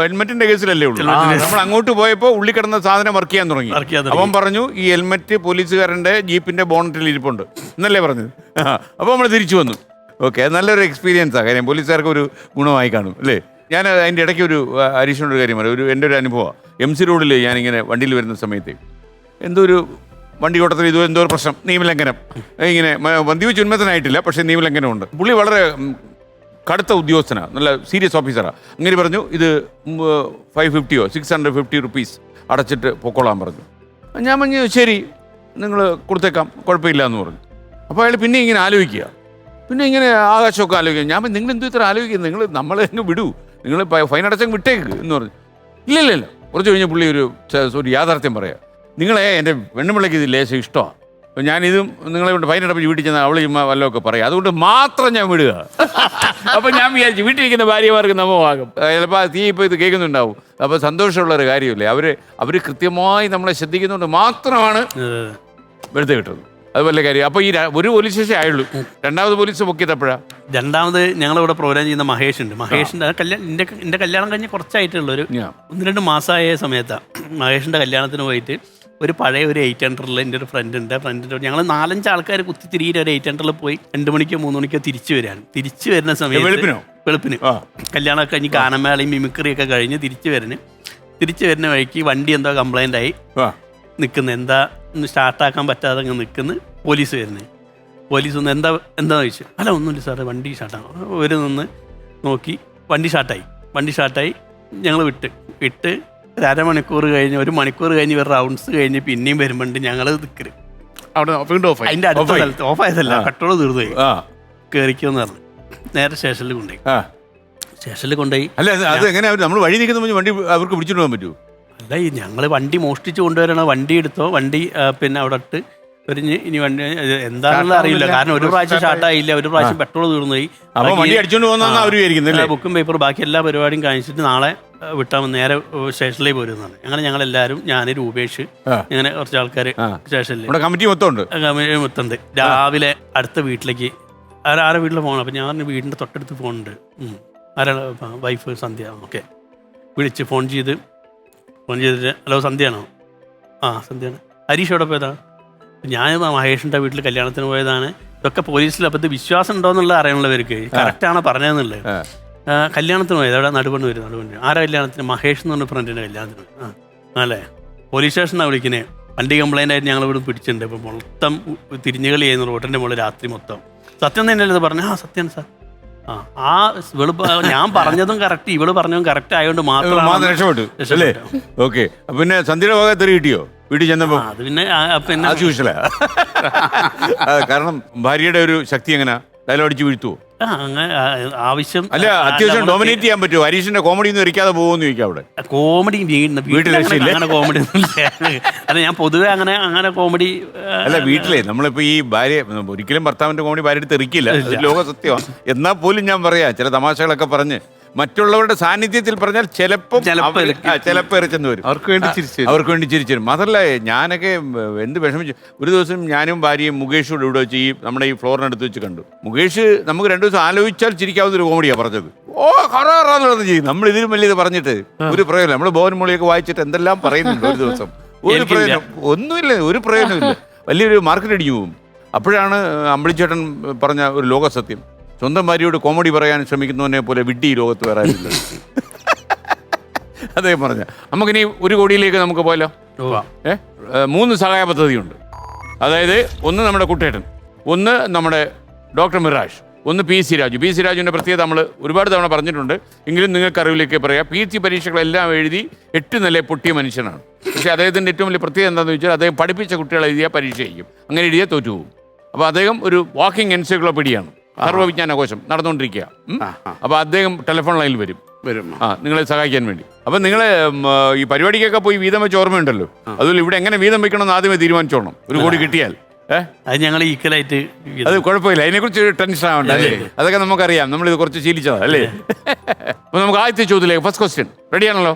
ഹെൽമെറ്റിന്റെ കേസിലല്ലേ ഉള്ളൂ. നമ്മൾ അങ്ങോട്ട് പോയപ്പോൾ ഉള്ളി കിടന്ന സാധനം വർക്ക് ചെയ്യാൻ തുടങ്ങി. അവൻ പറഞ്ഞു ഈ ഹെൽമെറ്റ് പോലീസുകാരന്റെ ജീപ്പിന്റെ ബോണറ്റിൽ ഇരിപ്പുണ്ട് എന്നല്ലേ പറഞ്ഞത്. അപ്പോൾ നമ്മൾ തിരിച്ചു വന്നു. ഓക്കെ, അത് നല്ലൊരു എക്സ്പീരിയൻസാണ്. കാര്യം പോലീസുകാർക്ക് ഒരു ഗുണമായി കാണും അല്ലേ? ഞാൻ അതിൻ്റെ ഇടയ്ക്ക് ഒരു ഹരീഷിനോട് കാര്യം പറയാം. എൻ്റെ ഒരു അനുഭവമാണ്. MC റോഡിൽ ഞാനിങ്ങനെ വണ്ടിയിൽ വരുന്ന സമയത്ത് എന്തോ ഒരു വണ്ടി ഓട്ടത്തിൽ എന്തോ ഒരു പ്രശ്നം, നിയമലംഘനം. ഇങ്ങനെ മദ്യപിച്ച് ഉന്മത്തനായിട്ടില്ല, പക്ഷേ നിയമലംഘനമുണ്ട്. പുള്ളി വളരെ കടുത്ത ഉദ്യോഗസ്ഥനാണ്, നല്ല സീരിയസ് ഓഫീസറാണ്. അങ്ങനെ പറഞ്ഞു ഇത് 550 650 റുപ്പീസ് അടച്ചിട്ട് പൊക്കോളാൻ പറഞ്ഞു. ഞാൻ പറഞ്ഞു ശരി നിങ്ങൾ കൊടുത്തേക്കാം, കുഴപ്പമില്ല എന്ന് പറഞ്ഞു. അപ്പോൾ അയാൾ പിന്നെ ഇങ്ങനെ ആലോചിക്കുക, പിന്നെ ഇങ്ങനെ ആകാശമൊക്കെ ആലോചിക്കുക. ഞാൻ നിങ്ങൾ എന്തു ഇത്ര ആലോചിക്കുന്നത്, നിങ്ങൾ നമ്മളെ അങ്ങ് വിടൂ, നിങ്ങൾ ഫൈൻ അടച്ചങ്ങ് വിട്ടേക്ക് എന്ന് പറഞ്ഞു. ഇല്ല കുറച്ച് കഴിഞ്ഞ പുള്ളി ഒരു യാഥാർത്ഥ്യം പറയാം. നിങ്ങളെ എൻ്റെ പെണ്ണുപിള്ളയ്ക്ക് ഇത് ലേശം ഇഷ്ടമാണ്, അപ്പോൾ ഞാനിതും നിങ്ങളെ കൊണ്ട് ഫൈൻ അടപ്പിച്ച് വീട്ടിൽ ചെന്നാൽ അവൾ ചുമ്മാ വല്ലതൊക്കെ പറയാം, അതുകൊണ്ട് മാത്രം ഞാൻ വിടുക. അപ്പം ഞാൻ വിചാരിച്ചു വീട്ടിലിരിക്കുന്ന ഭാര്യമാർക്ക് നമ്മമാകും, ചിലപ്പോൾ തീ ഇപ്പോൾ ഇത് കേൾക്കുന്നുണ്ടാവും. അപ്പോൾ സന്തോഷമുള്ളൊരു കാര്യമില്ലേ, അവർ കൃത്യമായി നമ്മളെ ശ്രദ്ധിക്കുന്നതുകൊണ്ട് മാത്രമാണ് വെറുതെ കിട്ടുന്നത്. അത് വല്ല കാര്യം. അപ്പോൾ ഈ ഒരു പോലീസ് സ്റ്റേഷൻ ആയുള്ളൂ, രണ്ടാമത് പോലീസ് പൊക്കിയതപ്പോഴാണ്. രണ്ടാമത് ഞങ്ങളിവിടെ പ്രോഗ്രാം ചെയ്യുന്ന മഹേഷുണ്ട്. മഹേഷിൻ്റെ എൻ്റെ കല്യാണം കഴിഞ്ഞ് കുറച്ചായിട്ടുള്ളൊരു 1-2 മാസമായ സമയത്താണ് മഹേഷിൻ്റെ കല്യാണത്തിന് പോയിട്ട് ഒരു പഴയ ഒരു 800 എൻ്റെ ഒരു ഫ്രണ്ടിൻ്റെ ഞങ്ങൾ 4-5 ആൾക്കാർ കുത്തിത്തിരിയിട്ട് ഒരു 800 പോയി 2 മണിക്കോ 3 മണിക്കോ തിരിച്ചു വരികയാണ്. തിരിച്ചു വരുന്ന സമയത്ത് വെളുപ്പിന് കല്യാണമൊക്കെ കഴിഞ്ഞ് ഗാനമേളയും മിമിക്രിയൊക്കെ കഴിഞ്ഞ് തിരിച്ചു വരുന്ന വഴിക്ക് വണ്ടി എന്തോ കംപ്ലൈൻ്റ് ആയി നിൽക്കുന്നത്, എന്താ സ്റ്റാർട്ടാക്കാൻ പറ്റാതെ അങ്ങ് നിൽക്കുന്നു. പോലീസ് ഒന്ന് എന്താ ചോദിച്ചു. അല്ല ഒന്നുമില്ല സാറേ വണ്ടി സ്റ്റാർട്ടാണ്. ഒരു നിന്ന് നോക്കി വണ്ടി സ്റ്റാർട്ടായി ഞങ്ങൾ വിട്ട് ഒരു അരമണിക്കൂർ കഴിഞ്ഞ് 1 മണിക്കൂർ കഴിഞ്ഞ് ഒരു റൗണ്ട്സ് കഴിഞ്ഞ് പിന്നെയും വരുമ്പോണ്ട് ഞങ്ങൾ നിൽക്കരുത് അതിൻ്റെ അടുത്ത സ്ഥലത്ത് ഓഫായതല്ല, പെട്രോൾ തീർന്നു പോയി. കയറിക്കോന്ന് പറഞ്ഞു നേരെ സ്റ്റേഷനിൽ കൊണ്ടുപോയി. അല്ല അത് എങ്ങനെ നമ്മൾ വഴി നിൽക്കുന്ന വണ്ടി അവർക്ക് പിടിച്ചിട്ട് പോകാൻ പറ്റുമോ? അല്ല ഈ ഞങ്ങൾ വണ്ടി മോഷ്ടിച്ച് കൊണ്ടുവരണ വണ്ടി എടുത്തോ, വണ്ടി പിന്നെ അവിടെ ഇട്ട് ഇനി വണ്ടി എന്താണെന്നുള്ള അറിയില്ല. കാരണം ഒരു പ്രാവശ്യം സ്റ്റാർട്ടായില്ല, ഒരു പ്രാവശ്യം പെട്രോൾ തീർന്നു പോയി. ബുക്കും പേപ്പർ ബാക്കി എല്ലാ പരിപാടിയും കാണിച്ചിട്ട് നാളെ വിട്ടാൽ നേരെ സ്റ്റേഷനിലേക്ക് പോരുന്നതാണ്. അങ്ങനെ ഞങ്ങളെല്ലാവരും, ഞാൻ രൂപേഷ്, ഇങ്ങനെ കുറച്ച് ആൾക്കാർ സ്റ്റേഷനിൽ കമ്മിറ്റി മൊത്തമുണ്ട്. രാവിലെ അടുത്ത വീട്ടിലേക്ക് ആരെ വീട്ടിൽ പോകണം. അപ്പം ഞാൻ വീടിൻ്റെ തൊട്ടടുത്ത് ഫോണുണ്ട്. വൈഫ് സന്ധ്യ. ഓക്കെ, വിളിച്ച് ഫോൺ ചെയ്തിട്ട് ഹലോ സന്ധ്യയാണോ? ആ സന്ധ്യയാണ്. ഹരീഷോടെ പോയതാണ്. ഞാൻ മഹേഷിൻ്റെ വീട്ടിൽ കല്യാണത്തിന് പോയതാണ്. ഇതൊക്കെ പോലീസിൽ അപ്പം ഇത് വിശ്വാസം ഉണ്ടോ എന്നുള്ളത് അറിയാനുള്ളവർക്ക്, കറക്റ്റാണോ പറഞ്ഞതെന്നുള്ളത്. കല്യാണത്തിന് പോയത് അവിടെ നടുവണ്ണൂര്. ആരാ കല്യാണത്തിന്? മഹേഷ് എന്ന് പറഞ്ഞ ഫ്രണ്ടിൻ്റെ കല്യാണത്തിന്. അല്ലേ, പോലീസ് സ്റ്റേഷനാണ് വിളിക്കുന്നത്. വണ്ടി കംപ്ലൈൻ്റ് ആയിട്ട് ഞങ്ങൾ ഇവിടെ പിടിച്ചിട്ടുണ്ട്. ഇപ്പം മൊത്തം തിരിഞ്ഞുകളി ചെയ്യുന്ന റോഡിൻ്റെ മുകളിൽ രാത്രി മൊത്തം. സത്യം തന്നെയല്ലേ ഇത് പറഞ്ഞു? സത്യമാണ് സാർ. ആ ഞാൻ പറഞ്ഞതും കറക്റ്റ്, ഇവള് പറഞ്ഞതും കറക്റ്റ് ആയതുകൊണ്ട് മാത്രം രക്ഷപ്പെട്ടു. ഓക്കെ, പിന്നെ സന്ധ്യയുടെ ഭാഗത്ത് കിട്ടിയോ വീട്ടിൽ ചെന്നപ്പോ? അത് പിന്നെ കാരണം ഭാര്യയുടെ ഒരു ശക്തി എങ്ങനെ ഡയലോഗ് അടിച്ച് വീഴ്ത്തുവോ? ആവശ്യം അല്ല, അത്യാവശ്യം ഡോമിനേറ്റ് ചെയ്യാൻ പറ്റുമോ? ഹരീഷിന്റെ കോമഡി ഒന്നും ഇരിക്കാതെ പോകുമെന്ന് ചോദിക്കാം. അവിടെ കോമഡി അങ്ങനെ കോമഡി അല്ല, ഞാൻ പൊതുവെ അങ്ങനെ കോമഡി അല്ല. വീട്ടിലെ നമ്മളിപ്പോ ഈ ഭാര്യ ഒരിക്കലും ഭർത്താവിന്റെ കോമഡി ഭാര്യ എടുത്ത് എറിക്കില്ല, ലോക സത്യമാണ്. എന്നാൽ പോലും ഞാൻ പറയാ, ചില തമാശകളൊക്കെ പറഞ്ഞ് മറ്റുള്ളവരുടെ സാന്നിധ്യത്തിൽ പറഞ്ഞാൽ ചിലപ്പോൾ എറിച്ചെന്ന് വരും. അവർക്ക് വേണ്ടി ചിരിച്ചു തരും. മാത്രമല്ല ഞാനൊക്കെ എന്ത് വിഷമിച്ചു. ഒരു ദിവസം ഞാനും ഭാര്യയും മുകേഷോട് ഇവിടെ വെച്ച് നമ്മുടെ ഈ ഫ്ലോറിനടുത്ത് വെച്ച് കണ്ടു. മുകേഷ് നമുക്ക് 2 ദിവസം ആലോചിച്ചാൽ ചിരിക്കാവുന്ന ഒരു കോമഡിയാണ് പറഞ്ഞത്. ഹറാന്ന് ചെയ്യും. നമ്മൾ ഇതിലും വലിയത് പറഞ്ഞിട്ട് ഒരു പ്രയോജനം. നമ്മൾ ബോധൻമൊഴിയൊക്കെ വായിച്ചിട്ട് എന്തെല്ലാം പറയുന്നുണ്ട് ഒരു ദിവസം. ഒരു പ്രയോജനം ഒന്നുമില്ല, ഒരു പ്രയോജനമില്ല. വലിയൊരു മാർക്കറ്റ് അടിഞ്ഞു പോകും. അപ്പോഴാണ് അമ്പിളിച്ചേട്ടൻ പറഞ്ഞ ഒരു ലോകസത്യം. സ്വന്തം ഭാര്യയോട് കോമഡി പറയാൻ ശ്രമിക്കുന്നവനെ പോലെ വിഡ്ഢി ലോകത്ത് വേറെ ആരില്ല. അദ്ദേഹം പറഞ്ഞ നമുക്കിനി 1 കോടിയിലേക്ക് നമുക്ക് പോയല്ലോ. 3 സഹായ പദ്ധതിയുണ്ട്. അതായത് ഒന്ന് നമ്മുടെ കുട്ടേട്ടൻ, ഒന്ന് നമ്മുടെ ഡോക്ടർ മിറാഷ്, ഒന്ന് PC രാജു. PC രാജുവിൻ്റെ പ്രത്യേകത നമ്മൾ ഒരുപാട് തവണ പറഞ്ഞിട്ടുണ്ട്, എങ്കിലും നിങ്ങൾക്ക് അറിവിലേക്ക് പറയാം. PhD പരീക്ഷകളെല്ലാം എഴുതി 8 നില പൊട്ടിയ മനുഷ്യനാണ്. പക്ഷേ അദ്ദേഹത്തിൻ്റെ ഏറ്റവും വലിയ പ്രത്യേകത എന്താണെന്ന് വെച്ചാൽ അദ്ദേഹം പഠിപ്പിച്ച കുട്ടികളെ എഴുതിയാൽ പരീക്ഷ ചെയ്യും, അങ്ങനെ എഴുതിയാൽ തോറ്റുപോകും. അപ്പോൾ അദ്ദേഹം ഒരു വാക്കിംഗ് എൻസൈക്ലോപീഡിയാണ്. സർവ്വവിജ്ഞാനകോശം നടന്നുകൊണ്ടിരിക്കുക. അപ്പോൾ അദ്ദേഹം ടെലിഫോൺ ലൈനിൽ വരും നിങ്ങളെ സഹായിക്കാൻ വേണ്ടി. അപ്പം നിങ്ങൾ ഈ പരിപാടിക്കൊക്കെ പോയി വീതം വെച്ച് ഓർമ്മയുണ്ടല്ലോ, അതുപോലെ ഇവിടെ എങ്ങനെ വീതം വെക്കണമെന്ന് ആദ്യമേ തീരുമാനിച്ചോണം. 1 കോടി കിട്ടിയാൽ അത് ഞങ്ങൾ ഈക്വലായിട്ട് അത് കുഴപ്പമില്ല, അതിനെക്കുറിച്ച് ടെൻഷൻ ആവണ്ട അല്ലേ, അതൊക്കെ നമുക്കറിയാം, നമ്മളിത് കുറച്ച് ശീലിച്ചതാണ് അല്ലേ. അപ്പൊ നമുക്ക് ആദ്യത്തെ ചോദ്യത്തിലേക്ക്, ഫസ്റ്റ് ക്വസ്റ്റ്യൻ റെഡിയാണല്ലോ.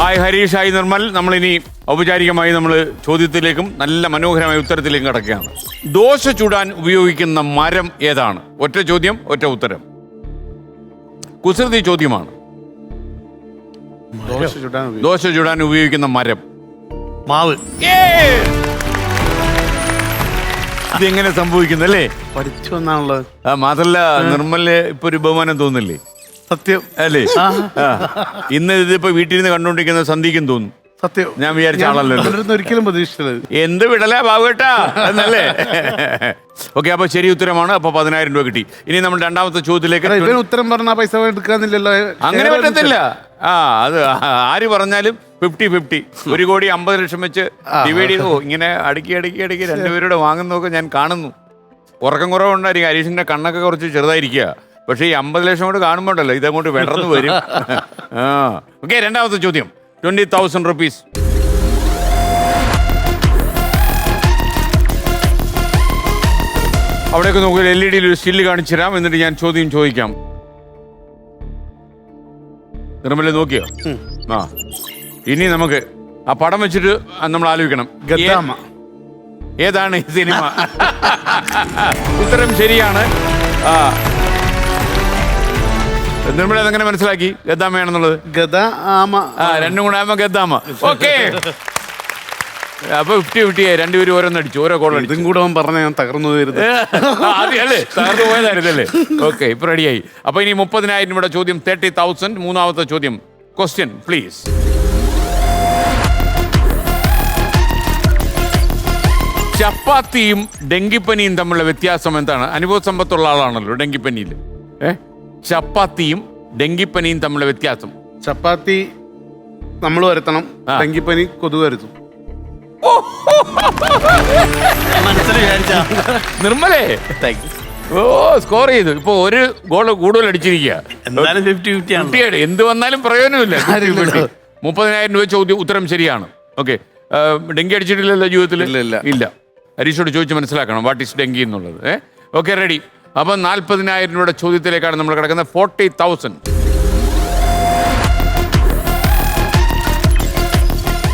Hi Harish, hi Nirmal. നമ്മളിനി ഔപചാരികമായി നമ്മൾ ചോദ്യത്തിലേക്കും നല്ല മനോഹരമായ ഉത്തരത്തിലേക്കും കിടക്കുകയാണ്. ദോശ ചുടാൻ ഉപയോഗിക്കുന്ന മരം ഏതാണ്? ഒറ്റ ചോദ്യം, ഒറ്റ ഉത്തരം. കുസൃതി ചോദ്യമാണ്. ദോശ ചുടാൻ ഉപയോഗിക്കുന്ന മരം. മാവ്. ഇതെങ്ങനെ സംഭവിക്കുന്നല്ലേ? പഠിച്ചു വന്നാണുള്ളത്. മാത്രല്ല നിർമ്മല് ഇപ്പൊ ഒരു ബഹുമാനം തോന്നില്ലേ? സത്യം അല്ലേ? ഇന്ന് ഇതിപ്പോ വീട്ടിലിരുന്ന് കണ്ടോണ്ടിരിക്കുന്ന സന്ധിക്കും തോന്നും. സത്യം, ഞാൻ വിചാരിച്ച ആളല്ലോ. ഒരിക്കലും പ്രതീക്ഷിച്ചത്. എന്ത് വിടല ബാബുവേട്ടാ എന്നല്ലേ? ഓക്കെ, അപ്പൊ ശരി ഉത്തരമാണ്. അപ്പൊ 10,000 രൂപ കിട്ടി. ഇനി നമ്മൾ രണ്ടാമത്തെ ചോദ്യത്തിലേക്ക്. ഉത്തരം പറഞ്ഞാൽ പൈസ എടുക്കാന്നില്ലല്ലോ. അങ്ങനെ പറ്റത്തില്ല. അത് ആര് പറഞ്ഞാലും 50-50, 1,50,00,000 വെച്ച് ഡിവൈഡ് ചെയ്തോ. ഇങ്ങനെ അടുക്കി രണ്ടുപേരുടെ വാങ്ങുന്നതൊക്കെ ഞാൻ കാണുന്നു. ഉറക്കം കുറവുണ്ടായിരിക്കും. ഹരീഷിന്റെ കണ്ണൊക്കെ കുറച്ച് ചെറുതായിരിക്കുക. പക്ഷേ ഈ 50,00,000 കൊണ്ട് കാണുമ്പോണ്ടല്ലോ ഇതങ്ങോട്ട് വിടർന്നു വരും. ഓക്കെ, രണ്ടാമത്തെ ചോദ്യം, 20,000 rupees. അവിടേക്ക് നോക്കൂ, LED ഒരു സ്റ്റില്ല് കാണിച്ചു തരാം, എന്നിട്ട് ഞാൻ ചോദ്യം ചോദിക്കാം. നിർമ്മല നോക്കിയോ? ഇനി നമുക്ക് ആ പടം വെച്ചിട്ട് നമ്മൾ ആലോചിക്കണം. ഏതാണ് ഈ സിനിമ? ഉത്തരം ശരിയാണ്. നിർമ്മല അതെങ്ങനെ മനസ്സിലാക്കി ഗദ്ദാമയാണെന്നുള്ളത്? രണ്ടും കൂടെ ആകുമ്പോ ഗദ്ദാമ. ഓക്കെ, അപ്പൊ 50-50 രണ്ടുപേരും ഓരോന്നടിച്ചു, ഓരോ ഗോൾ അടിച്ചു. കൂടെ പറഞ്ഞ ഞാൻ തകർന്നു അല്ലേ, തകർന്നു പോയതായിരുന്നല്ലേ? ഓക്കെ, ഇപ്പൊ റെഡിയായി. അപ്പൊ ഇനി 30,000 രൂപയുടെ ചോദ്യം, 30,000. മൂന്നാമത്തെ ചോദ്യം, ക്വസ്റ്റ്യൻ പ്ലീസ്. ചപ്പാത്തിയും ഡെങ്കിപ്പനിയും തമ്മിലുള്ള വ്യത്യാസം എന്താണ്? അനുഭവ സമ്പത്തുള്ള ആളാണല്ലോ ഡെങ്കിപ്പനിയിൽ. ചപ്പാത്തിയും ഡെങ്കിപ്പനിയും തമ്മിലുള്ള വ്യത്യാസം. ചപ്പാത്തി നമ്മൾ വരുത്തണം, ഡെങ്കിപ്പനി കൊതുക് വരുത്തും. നിർമ്മലേ, ഓ സ്കോർ ചെയ്തു. ഇപ്പൊ ഒരു ഗോൾ കൂടുതൽ അടിച്ചിരിക്കുക. എന്ത് വന്നാലും പ്രയോജനമില്ല. 30,000 രൂപ ചോദ്യം ഉത്തരം ശരിയാണ്. ഓക്കെ, ഡെങ്കി അടിച്ചിട്ടില്ലല്ലോ ജീവിതത്തിൽ? ഇല്ല. ഹരീഷോട് ചോദിച്ച് മനസ്സിലാക്കണം വാട്ട് ഈസ് ഡെങ്കി എന്നുള്ളത്. Okay, ready. അപ്പൊ 40,000 രൂപയുടെ ചോദ്യത്തിലേക്കാണ് നമ്മൾ കിടക്കുന്നത്. 40,000.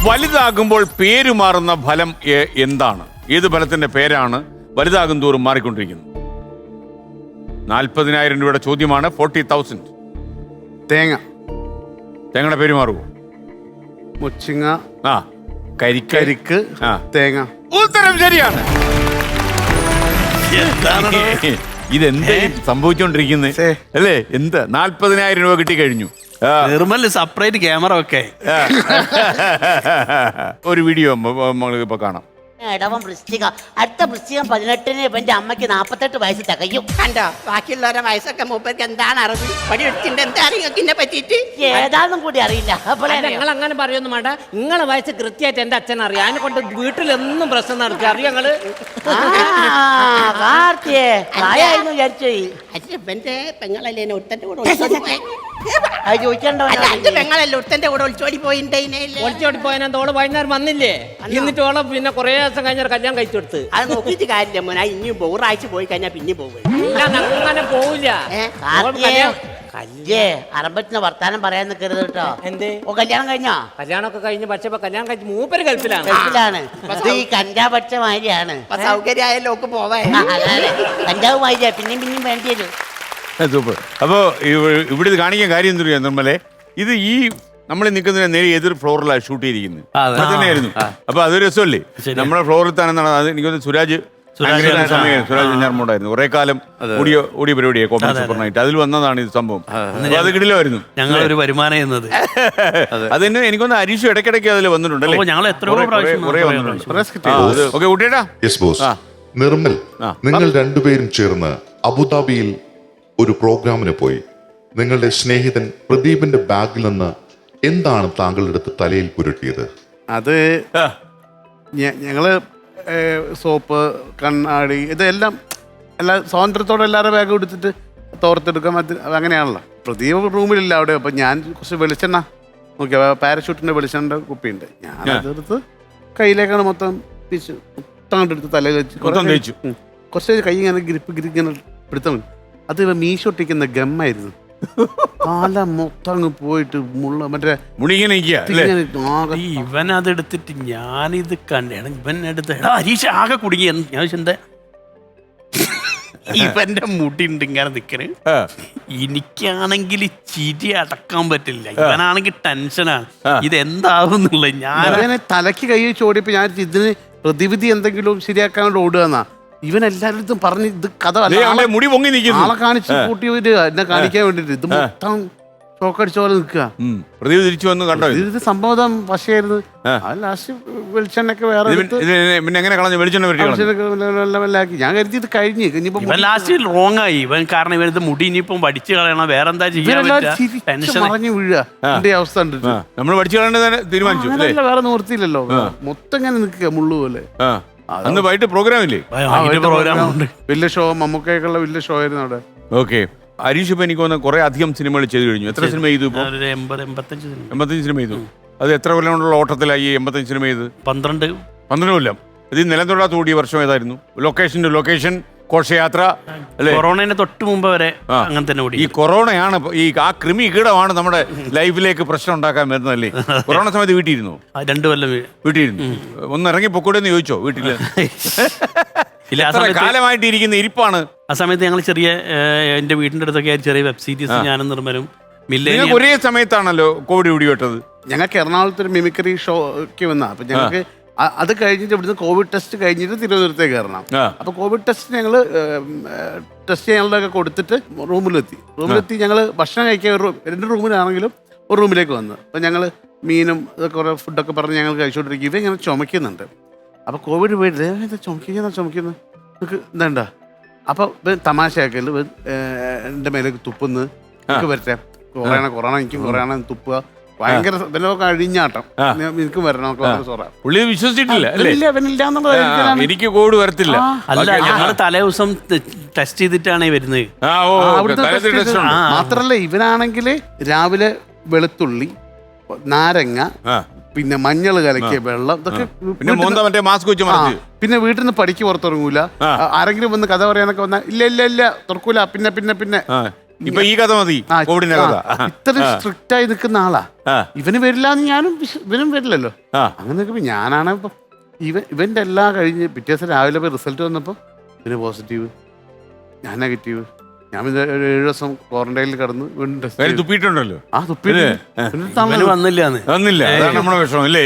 വലുതാകുമ്പോൾ പേര് മാറുന്ന ഫലം എന്താണ്? ഏത് ഫലത്തിന്റെ പേരാണ് വലുതാകും തോറും മാറിക്കൊണ്ടിരിക്കുന്നത്? 40,000 രൂപയുടെ ചോദ്യമാണ്. 40,000. തേങ്ങയുടെ പേര് മാറുമോ? മുച്ചിങ്ങ, കരിക്ക്, തേങ്ങ. ഉത്തരം ശരിയാണ്. ഇതെന്താ സംഭവിച്ചോണ്ടിരിക്കുന്നത് അല്ലേ? എന്ത് 40,000 രൂപ കിട്ടി കഴിഞ്ഞു. നിർമ്മല് സെപ്പറേറ്റ് ക്യാമറ ഒക്കെ. ഒരു വീഡിയോ നമ്മൾക്ക് ഇപ്പൊ കാണാം. ഇടവം വൃശ്ചിക, അടുത്ത വൃശ്ചികം 18-ന് എന്റെ അമ്മയ്ക്ക് 48 വയസ്സ് തികയും. കണ്ടോ, ബാക്കിയുള്ളവരുടെ വയസ്സൊക്കെ മൂപ്പർക്ക് എന്താണ് അറിവ്? പണിയെടുത്തിന്റെ എന്താണ് ഇതിനെ പറ്റിയിട്ട് ഏതാന്നും കൂടി അറിയില്ല. നിങ്ങൾ അങ്ങനെ പറയൊന്നും വേണ്ട. നിങ്ങളെ വയസ്സ് കൃത്യമായിട്ട് എന്റെ അച്ഛൻ അറിയാം. അതിനെ കൊണ്ട് വീട്ടിലെന്നും പ്രശ്നം നടത്തി അറിയാം ഞങ്ങള്. വിചാരിച്ചു എന്റെ പെങ്ങളല്ലേ ഒരുത്തന്റെ കൂടെ ചോദിക്കണ്ടോ? പെങ്ങളല്ലേ ഒരുത്തന്റെ കൂടെ ഒളിച്ചോടി ഒളിച്ചോടി പോയതോള് വൈകുന്നേരം വന്നില്ലേ? എന്നിട്ട് ഓളെ പിന്നെ കുറെ ദിവസം കഴിഞ്ഞ കല്യാണം കഴിച്ചു കൊടുത്ത്. അത് നോക്കിയിട്ട് കാര്യമില്ല മോനെ. ഇനിയും ബോറാഴ്ച പോയി കഴിഞ്ഞാൽ പിന്നെ പോകും. അങ്ങനെ പോവില്ല. കല്ലേ അറബത്തിന് വർത്താനം പറയാൻ നിൽക്കരുത് കേട്ടോ. എന്തേ? ഓ കല്യാണം കഴിഞ്ഞോ? കല്യാണമൊക്കെ കഴിഞ്ഞ് പക്ഷെ കല്യാണം കഴിച്ച് മൂപ്പര് ഗൾഫിലാണ്. ഈ കഞ്ചാവച്ച മാതിരിയാണ്. സൗകര്യമായാലും ഒക്കെ പോവാ. കഞ്ചാവ് മാതിരിയാ, പിന്നെയും വേണ്ടി വരും. സൂപ്പർ. അപ്പോ ഇവിടെ കാണിക്കാൻ കാര്യം എന്താ നിർമ്മലേ? ഇത് ഈ നമ്മൾ നിൽക്കുന്നതിന് നേരെ എതിർ ഫ്ലോറിലാണ് ഷൂട്ട് ചെയ്തിരിക്കുന്നത്. തന്നെയായിരുന്നു. അപ്പൊ അതൊരു രസമല്ലേ? നമ്മുടെ ഫ്ലോറിൽ തന്നെ. അത് എനിക്കൊന്ന് സുരാജ് ഞാർമുണ്ടായിരുന്നു കുറെ കാലം ഓടിയ പരിപാടിയെ കോമഡി സൂപ്പർ നൈറ്റ്. അതിൽ വന്നതാണ് ഇത് സംഭവം. അത് കിടിലായിരുന്നു. ഞങ്ങളൊരു വരുമാനം എന്നത് അതിന് എനിക്കൊന്ന് ഹരീഷ് ഇടയ്ക്കിടയ്ക്ക് അതിൽ വന്നിട്ടുണ്ടല്ലേ? നിർമ്മൽ, നിങ്ങൾ രണ്ടുപേരും ചേർന്ന് അബുദാബിയിൽ ഒരു പ്രോഗ്രാമിന് പോയി. നിങ്ങളുടെ സ്നേഹിതൻ പ്രദീപിന്റെ ബാഗിൽ നിന്ന് എന്താണ് താങ്കളുടെ അടുത്ത് തലയിൽ പുരട്ടിയത്? അത് ഞങ്ങള് സോപ്പ്, കണ്ണാടി, ഇതെല്ലാം സ്വാതന്ത്ര്യത്തോടെ എല്ലാവരുടെ ബാഗ് എടുത്തിട്ട് തോർത്തെടുക്കാൻ അങ്ങനെയാണല്ലോ. പ്രദീപ് റൂമിലില്ല അവിടെ. അപ്പം ഞാൻ കുറച്ച് വെളിച്ചെണ്ണ നോക്കിയാ പാരഷൂട്ടിന്റെ വെളിച്ചെണ്ണ കുപ്പിയുണ്ട്. ഞാൻ അതെടുത്ത് കയ്യിലേക്കാണ് മൊത്തം തിരിച്ച് മൊത്തം എടുത്ത് തലയിൽ വെച്ച് കുറച്ച് കൈ ഇങ്ങനെ ഗ്രിപ്പ് ഇങ്ങനെ പിടുത്തം. അത് മീശ ഒട്ടിക്കുന്ന ഗമ്മായിരുന്നു. കാല മൊത്തം അങ്ങ് പോയിട്ട് മറ്റേ ഇവൻ അതെടുത്തിട്ട് ഞാനിത് കണ്ടാണ് ഇവൻ എടുത്ത് ഹരീഷ് ആകെ കുടുങ്ങി. ഞാൻ എന്താ ഇവന്റെ മുടി ഉണ്ട് ഇങ്ങനെ നിക്കണ്. എനിക്കാണെങ്കിൽ ചിരി അടക്കാൻ പറ്റില്ല, ഇവനാണെങ്കിൽ ടെൻഷനാണ് ഇതെന്താവുന്നുള്ള. ഞാൻ തലയ്ക്ക് കൈ വെച്ച് ഓടിയപ്പോ ഞാൻ ഇതിന് പ്രതിവിധി എന്തെങ്കിലും ശരിയാക്കാൻ വേണ്ടി ഓടുകയെന്നാ. ഇവൻ എല്ലാവരും പറഞ്ഞ് ഇത് കഥ മുടി പൊങ്ങി നിൽക്കുന്നു, ആളെ കാണിച്ച് കൂട്ടിയവര് എന്നെ കാണിക്കാൻ വേണ്ടിട്ട് ഇത് മൊത്തം ഷോക്കടിച്ച പോലെ നിൽക്കുക. പ്രതിവ് തിരിച്ചു വന്ന് കണ്ടോ? ഇത് സംഭവം പശയായിരുന്നു. ലാസ്റ്റ് വെളിച്ചെണ്ണൊക്കെ വേറെ പിന്നെ എങ്ങനെ കളഞ്ഞു? വെളിച്ചെണ്ണ ഞാൻ കരുതി ഇത് കഴിഞ്ഞ് ഇനിയിപ്പം ലാസ്റ്റ് റോങ് ആയി ഇവൻ. കാരണം ഇവനത് മുടി ഇനിയിപ്പം പഠിച്ചു കളയണം, വേറെന്താ ചെയ്യാൻ മറിഞ്ഞു വീഴുക. എന്റെ അവസ്ഥ നമ്മൾ പഠിച്ചു കളയേണ്ടത് തീരുമാനിച്ചു. വേറെ നിവൃത്തിയില്ലല്ലോ, മൊത്തം ഇങ്ങനെ നിൽക്കുക മുള്ളു പോലെ. അന്ന് വൈകിട്ട് പ്രോഗ്രാം ഇല്ലേ? വലിയ ഷോ, മമ്മൂക്കയൊക്കെയുള്ള വലിയ ഷോ ആയിരുന്നു അവിടെ. ഓക്കെ. ഹരീഷ് ഇപ്പൊ എനിക്ക് തോന്നുന്നു കുറെ അധികം സിനിമകൾ ചെയ്തു കഴിഞ്ഞു. എത്ര സിനിമ ചെയ്തു? 85 സിനിമ ചെയ്തു. അത് എത്ര കൊല്ലം കൊണ്ടുള്ള ഓട്ടത്തിലായി 85 സിനിമ ചെയ്ത്? 12 കൊല്ലം. ഇത് നിലം തൊടാത്ത കൂടിയ വർഷം ഏതായിരുന്നു? ലൊക്കേഷൻ ഘോഷയാത്ര അല്ലേ? കൊറോണയുടെ തൊട്ട് മുമ്പ് വരെ അങ്ങനെ തന്നെ ഓടി. ഈ കൊറോണയാണ് ആ കൃമി കീടമാണ് നമ്മുടെ ലൈഫിലേക്ക് പ്രശ്നം ഉണ്ടാക്കാൻ വരുന്നതല്ലേ? കൊറോണ സമയത്ത് വീട്ടിലിരുന്നു? 2 കൊല്ലം വീട്ടിലിരുന്നു. ഒന്ന് ഇറങ്ങി പൊക്കൂടെന്ന് ചോദിച്ചോ വീട്ടില്? കാലമായിട്ട് ഇരിക്കുന്ന ഇരിപ്പാണ്. ആ സമയത്ത് ഞങ്ങൾ ചെറിയ എന്റെ വീടിന്റെ അടുത്തൊക്കെ ചെറിയ വെബ് സീരീസ് ഞാനും നിർമ്മലും ഒരേ സമയത്താണല്ലോ കോവിഡ് പിടിപെട്ടത്. ഞങ്ങൾക്ക് എറണാകുളത്ത് ഒരു മിമിക്രി ഷോക്ക് വന്ന, അപ്പൊ ഞങ്ങൾക്ക് അത് കഴിഞ്ഞിട്ട് ഇവിടുന്ന് കോവിഡ് ടെസ്റ്റ് കഴിഞ്ഞിട്ട് തിരുവനന്തപുരത്തേക്ക് കയറണം. അപ്പൊ കോവിഡ് ടെസ്റ്റ് ടെസ്റ്റ് ഞങ്ങളുടെ കൊടുത്തിട്ട് റൂമിലെത്തി ഞങ്ങൾ ഭക്ഷണം കഴിക്കാൻ 2 റൂമിലാണെങ്കിലും ഒരു റൂമിലേക്ക് വന്നു. അപ്പൊ ഞങ്ങൾ മീനും കുറെ ഫുഡൊക്കെ പറഞ്ഞ് ഞങ്ങൾ കഴിച്ചുകൊണ്ടിരിക്കും. ഇവ ഇങ്ങനെ ചുമക്കുന്നുണ്ട്. അപ്പൊ കോവിഡ് പോയിട്ട് ചുമക്കുന്നു നിങ്ങൾക്ക് എന്താ? അപ്പൊ തമാശയാക്കല് എൻ്റെ മേലേക്ക് തുപ്പുന്ന് എനിക്ക് വരട്ടെ, കൊറോണ എനിക്ക് കൊറോണ തുപ്പുക, ഭയങ്കര കഴിഞ്ഞാട്ടം, എനിക്കും വരണം. പുള്ളി വിശ്വസിച്ചിട്ടില്ല അല്ലേ? എനിക്ക് കോവിഡ് വരത്തില്ല. അല്ല, ഞങ്ങൾ തലേ ദിവസം ടെസ്റ്റ് ചെയ്തിട്ടാണ് വരുന്നത്. മാത്രല്ല ഇവനാണെങ്കിൽ രാവിലെ വെളുത്തുള്ളി, നാരങ്ങ, പിന്നെ മഞ്ഞൾ കലക്കിയ വെള്ളം, ഇതൊക്കെ പിന്നെ വീട്ടിൽ നിന്ന് പഠിക്ക് പുറത്തിറങ്ങൂല. ആരെങ്കിലും വന്ന് കഥ പറയാനൊക്കെ വന്നാൽ ഇല്ല തുറക്കൂല, പിന്നെ ഇപ്പൊ ഈ കഥ മതി. ഇത്ര സ്ട്രിക്റ്റ് ആയി നിൽക്കുന്ന ആളാ. ഇവന് വരില്ല എന്ന് ഇവനും വരില്ലല്ലോ. അങ്ങനെ ഞാനാണ് ഇപ്പൊ ഇവന്റെ എല്ലാം കഴിഞ്ഞ് പിറ്റേ ദിവസം രാവിലെ പോയി റിസൾട്ട് വന്നപ്പോ ഇവന് പോസിറ്റീവ്, ഞാൻ നെഗറ്റീവ്. ഞാൻ 7 ദിവസം ക്വാറന്റൈനിൽ കിടന്ന് തുപ്പിയിട്ടുണ്ടല്ലോ. വന്നില്ല. അതാണ് നമ്മുടെ വിഷമം അല്ലേ?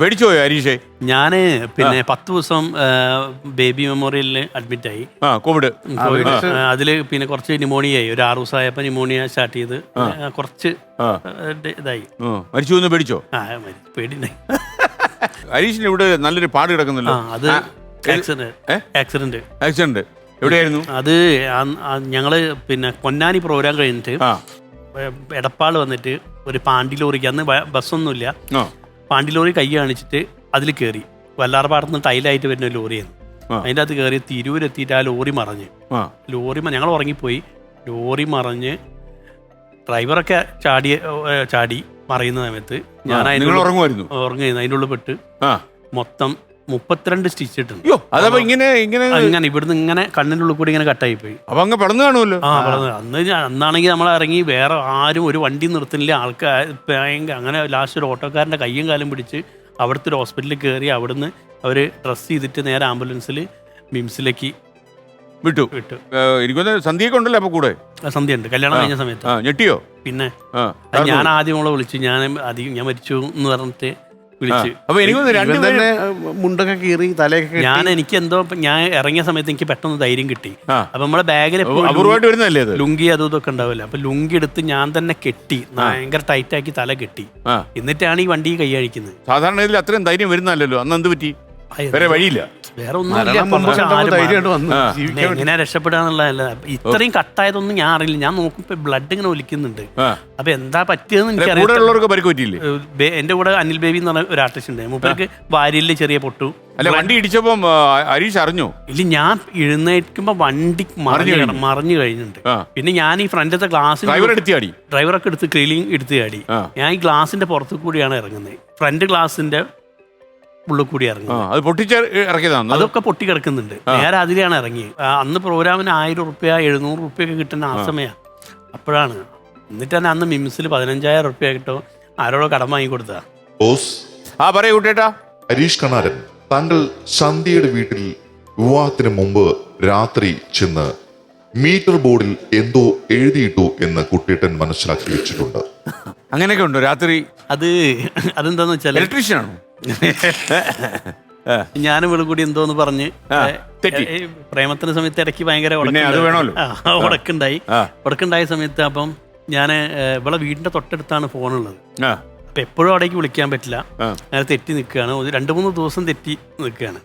മേടിച്ചു പോയോ ഹരീഷേ? ഞാന് പിന്നെ 10 ദിവസം ബേബി മെമ്മോറിയലിന് അഡ്മിറ്റ് ആയി. കോവിഡ് അതില് പിന്നെ കുറച്ച് ന്യൂമോണിയ ആയി. ഒരു 6 ദിവസമായപ്പോ ന്യൂമോണിയ സ്റ്റാർട്ട് ചെയ്ത് കുറച്ച് ഇതായി. മരിച്ചു എന്ന് പേടിച്ചോ? പേടിണ്ടായി. ഹരീഷിന് ഇവിടെ നല്ലൊരു പാട് കിടക്കുന്നല്ലോ. അത് ആക്സിഡന്റ് എവിടെയായിരുന്നു അത്? ഞങ്ങള് പിന്നെ പൊന്നാനി പ്രോഗ്രാം കഴിഞ്ഞിട്ട് എടപ്പാൾ വന്നിട്ട് ഒരു പാണ്ടി ലോറിക്ക്, അന്ന് ബസ്സൊന്നുമില്ല, പാണ്ടി ലോറി കൈ കാണിച്ചിട്ട് അതിൽ കയറി. വല്ലാർപാടത്ത് നിന്ന് ടൈലായിട്ട് വരുന്ന ഒരു ലോറിയായിരുന്നു. അതിൻ്റെ അകത്ത് കയറി തിരൂരെത്തിയിട്ട് ആ ലോറി മറിഞ്ഞ് ഞങ്ങൾ ഉറങ്ങിപ്പോയി. ലോറി മറിഞ്ഞ് ഡ്രൈവറൊക്കെ ചാടി മറിയുന്ന സമയത്ത് ഞാൻ ഉറങ്ങുമായിരുന്നു. അതിൻ്റെ ഉള്ളിൽ പെട്ട് മൊത്തം 32 സ്റ്റിച്ച് ഇട്ടുണ്ട്. അങ്ങനെ ഇവിടുന്ന് ഇങ്ങനെ കണ്ണിൻ്റെ ഉള്ളിൽ കൂടി ഇങ്ങനെ കട്ടായി പോയി. അപ്പൊ അങ്ങ് പെടന്നു കാണുമല്ലോ. അന്നാണെങ്കിൽ നമ്മൾ ഇറങ്ങി, വേറെ ആരും ഒരു വണ്ടി നിർത്തുന്നില്ല. ആൾക്കാർ അങ്ങനെ ലാസ്റ്റ് ഒരു ഓട്ടോക്കാരൻ്റെ കയ്യും കാലും പിടിച്ച് അവിടുത്തെ ഒരു ഹോസ്പിറ്റലിൽ കയറി. അവിടുന്ന് അവർ ഡ്രസ് ചെയ്തിട്ട് നേരെ ആംബുലൻസിൽ മിംസിലേക്ക് വിട്ടു. എനിക്കൊന്ന് സന്ധ്യയൊക്കെ ഉണ്ടല്ലോ അപ്പൊ കൂടെ? സന്ധ്യ ഉണ്ട്. കല്യാണം കഴിഞ്ഞ സമയത്ത് ഞെട്ടിയോ? പിന്നെ ഞാൻ ആദ്യം അവളെ വിളിച്ചു. ഞാൻ മരിച്ചു എന്ന് പറഞ്ഞിട്ട് വിളിച്ചു. മുണ്ടൊക്കെ കീറി തലയൊക്കെ എനിക്ക് എന്തോ ഞാൻ ഇറങ്ങിയ സമയത്ത് എനിക്ക് പെട്ടെന്ന് ധൈര്യം കിട്ടി. അപ്പൊ നമ്മളെ ബാഗിൽ ലുങ്കി അതും ഇതൊക്കെ ഉണ്ടാവില്ല. അപ്പൊ ലുങ്കി എടുത്ത് ഞാൻ തന്നെ കെട്ടി, ഭയങ്കര ടൈറ്റ് ആക്കി തല കെട്ടി. എന്നിട്ടാണ് ഈ വണ്ടി കൈ അഴിക്കുന്നത്. സാധാരണ ഇതിൽ അത്രയും ധൈര്യം വരുന്നല്ലോ. അന്ന് എന്ത് പറ്റി? വേറെ വഴിയില്ല. വേറെ ഒന്നും ധൈര്യമായിട്ട് വന്നു എങ്ങനെ രക്ഷപ്പെടാന്നുള്ളതല്ല. ഇത്രയും കട്ടായതൊന്നും ഞാൻ അറിയില്ല. ഞാൻ നോക്കുമ്പോ ബ്ലഡ് ഇങ്ങനെ ഒലിക്കുന്നുണ്ട്. അപ്പൊ എന്താ പറ്റിയതെന്ന് എനിക്കറിയാം. പരിക്ക് പറ്റിയില്ലേ? എന്റെ കൂടെ അനിൽ ബേബി എന്ന് പറഞ്ഞ ഒരു ആർട്ടിസ്റ്റ് ഉണ്ട്. മൂപ്പർക്ക് വാരിയില് ചെറിയ പൊട്ടു. അല്ല, വണ്ടി ഇടിച്ചപ്പോ ഹരീഷ് അറിഞ്ഞോ? ഇല്ല, ഞാൻ എഴുന്നേൽക്കുമ്പോ വണ്ടി മറിഞ്ഞു കഴിഞ്ഞിട്ടുണ്ട്. പിന്നെ ഞാൻ ഈ ഫ്രണ്ടിലത്തെ ഗ്ലാസ് ഡ്രൈവറൊക്കെ എടുത്ത് ക്ലീനിങ് എടുത്ത് ചാടി. ഞാൻ ഈ ഗ്ലാസിന്റെ പുറത്തു കൂടിയാണ് ഇറങ്ങുന്നത്. ഫ്രണ്ട് ഗ്ലാസിന്റെ ഉള്ളിൽ കൂടി ഇറങ്ങി. അത് പൊട്ടിച്ച് ഇറക്കിയതാണ്. അതൊക്കെ പൊട്ടി കിടക്കുന്നുണ്ട്. നേരെ അതിലാണ് ഇറങ്ങി. അന്ന് പ്രോഗ്രാമിന് 1000 റുപ്യ 700 റുപ്യൊക്കെ കിട്ടുന്ന ആ സമയം അപ്പോഴാണ്. എന്നിട്ട് തന്നെ അന്ന് മിംസിൽ 15,000 റുപ്യ കിട്ടോ ആരോടോ കടം വാങ്ങി കൊടുത്താ. പറയൂ കുട്ടേട്ടാ. ഹരീഷ് കണാരൻ, താങ്കൾ സന്ധ്യയുടെ വീട്ടിൽ വിവാഹത്തിന് മുമ്പ് രാത്രി ചെന്ന് മീറ്റർ ബോർഡിൽ എന്തോ എഴുതിയിട്ടു എന്ന് കുട്ടിയേട്ടൻ മനസ്സിലാക്കി വെച്ചിട്ടുണ്ട്. അങ്ങനെയൊക്കെ ഉണ്ടോ രാത്രി? അതെന്താന്ന് വെച്ചാൽ ഇലക്ട്രീഷ്യൻ ആണോ? ഞാനും ഇവിടെ കൂടി എന്തോന്ന് പറഞ്ഞ് പ്രേമത്തിന്റെ സമയത്ത് ഇടയ്ക്ക് ഭയങ്കര ഉടക്കുണ്ടായ സമയത്ത് അപ്പം ഞാൻ ഇവിടെ വീടിന്റെ തൊട്ടടുത്താണ് ഫോണുള്ളത്. അപ്പൊ എപ്പോഴും അവിടേക്ക് വിളിക്കാൻ പറ്റില്ല. അങ്ങനെ തെറ്റി നിൽക്കുകയാണ്. 2-3 ദിവസം തെറ്റി നിൽക്കുകയാണ്.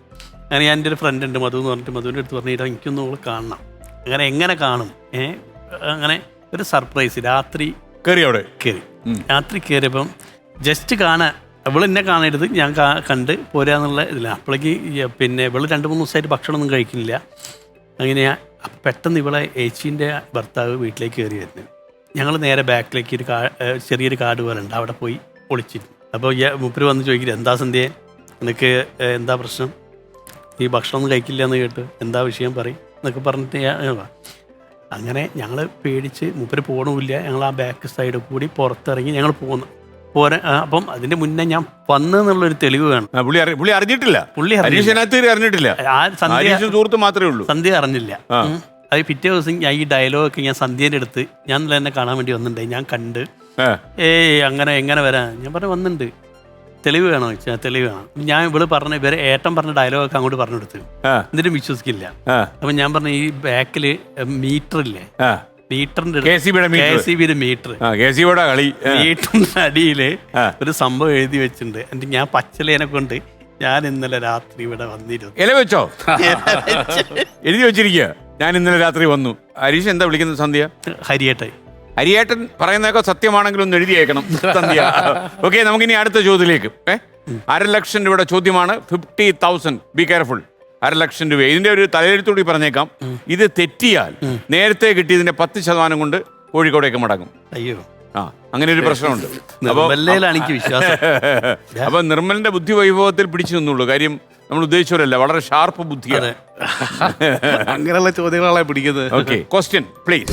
അങ്ങനെ ഞാൻ എൻ്റെ ഒരു ഫ്രണ്ട് ഉണ്ട് മധു എന്ന് പറഞ്ഞിട്ട് മധുവിൻ്റെ അടുത്ത് പറഞ്ഞിട്ട് എനിക്കൊന്നും നമ്മൾ കാണണം. അങ്ങനെ എങ്ങനെ കാണും? അങ്ങനെ ഒരു സർപ്രൈസ് രാത്രി കയറിയപ്പം ജസ്റ്റ് കാണാൻ ഇവള് എന്നെ കാണരുത്, ഞാൻ കണ്ട് പോരാന്നുള്ള ഇതില്ല. അപ്പോഴേക്ക് പിന്നെ ഇവള് 2-3 ദിവസമായിട്ട് ഭക്ഷണമൊന്നും കഴിക്കുന്നില്ല. അങ്ങനെ പെട്ടെന്ന് ഇവളെ ഏച്ചീൻ്റെ ഭർത്താവ് വീട്ടിലേക്ക് കയറി വരുന്നു. ഞങ്ങൾ നേരെ ബാക്കിലേക്ക് ഒരു ചെറിയൊരു കാട് പോലെ ഉണ്ട്, അവിടെ പോയി ഒളിച്ചിരുന്നു. അപ്പോൾ മൂപ്പര് വന്ന് ചോദിക്കില്ല, എന്താ സന്ധ്യ, നിനക്ക് എന്താ പ്രശ്നം, നീ ഭക്ഷണമൊന്നും കഴിക്കില്ല എന്ന് കേട്ട്, എന്താ വിഷയം പറയും എന്നൊക്കെ പറഞ്ഞിട്ട് അങ്ങനെ ഞങ്ങൾ പേടിച്ച് മൂപ്പര് പോകണമില്ല. ഞങ്ങൾ ആ ബാക്ക് സൈഡിൽ കൂടി പുറത്തിറങ്ങി ഞങ്ങൾ അപ്പം അതിന്റെ മുന്നേ ഞാൻ വന്നെന്നുള്ളൊരു തെളിവ് വേണം. പുള്ളി അറിഞ്ഞിട്ടില്ല. സന്ധ്യ അറിഞ്ഞില്ല. അത് പിറ്റേ ദിവസം ഞാൻ ഈ ഡയലോഗൊക്കെ ഞാൻ സന്ധ്യേൻ്റെ അടുത്ത് ഞാൻ എന്നെ കാണാൻ വേണ്ടി വന്നിട്ടുണ്ടായി. ഞാൻ കണ്ട് അങ്ങനെ എങ്ങനെ വരാൻ ഞാൻ പറഞ്ഞു വന്നിട്ടുണ്ട്, തെളിവ് വേണോ ചോദിച്ചാൽ തെളിവ് വേണം. ഞാൻ ഇവരെ ഏട്ടൻ പറഞ്ഞ ഡയലോഗൊക്കെ അങ്ങോട്ട് പറഞ്ഞു കൊടുത്ത് എന്നിട്ടും വിശ്വസിക്കില്ല. അപ്പൊ ഞാൻ പറഞ്ഞു ഈ ബാക്കില് മീറ്റർ ഇല്ലേ, മീറ്ററിന്റെ മീറ്ററിന്റെ അടിയില് ഒരു സംഭവം എഴുതി വെച്ചിട്ടുണ്ട്. എന്നിട്ട് ഞാൻ പച്ചലേനെ കൊണ്ട് ഞാൻ ഇന്നലെ രാത്രി ഇവിടെ വന്നിരുന്നു. ഇല വെച്ചോ? എഴുതി വെച്ചിരിക്കുക, ഞാൻ ഇന്നലെ രാത്രി വന്നു. ഹരീഷ് എന്താ വിളിക്കുന്നത്? സന്ധ്യ ഹരിയേട്ടൻ പറയുന്നതൊക്കെ സത്യമാണെങ്കിലും ഒന്ന് എഴുതിയേക്കണം സന്ധ്യ. ഓക്കെ, നമുക്കിനി അടുത്ത ചോദ്യത്തിലേക്ക്. 1.5 ലക്ഷം രൂപയുടെ ചോദ്യമാണ്. 50,000. Be careful. 1.5 ലക്ഷം രൂപ. ഇതിന്റെ ഒരു തലയെഴുത്തോടി പറഞ്ഞേക്കാം, ഇത് തെറ്റിയാൽ നേരത്തെ കിട്ടിയതിന്റെ 10% കൊണ്ട് കോഴിക്കോടേക്ക് മടങ്ങും. അയ്യോ, അങ്ങനെ ഒരു പ്രശ്നമുണ്ട്. വിശ്വാസം. അപ്പൊ നിർമ്മലിന്റെ ബുദ്ധി വൈഭവത്തിൽ പിടിച്ചു നിന്നുള്ളൂ. കാര്യം നമ്മൾ ഉദ്ദേശിച്ചവരല്ല, വളരെ ഷാർപ്പ് ബുദ്ധിയാണ്. അങ്ങനെയുള്ള ചോദ്യങ്ങളാണ് പിടിക്കുന്നത്. Okay, question please.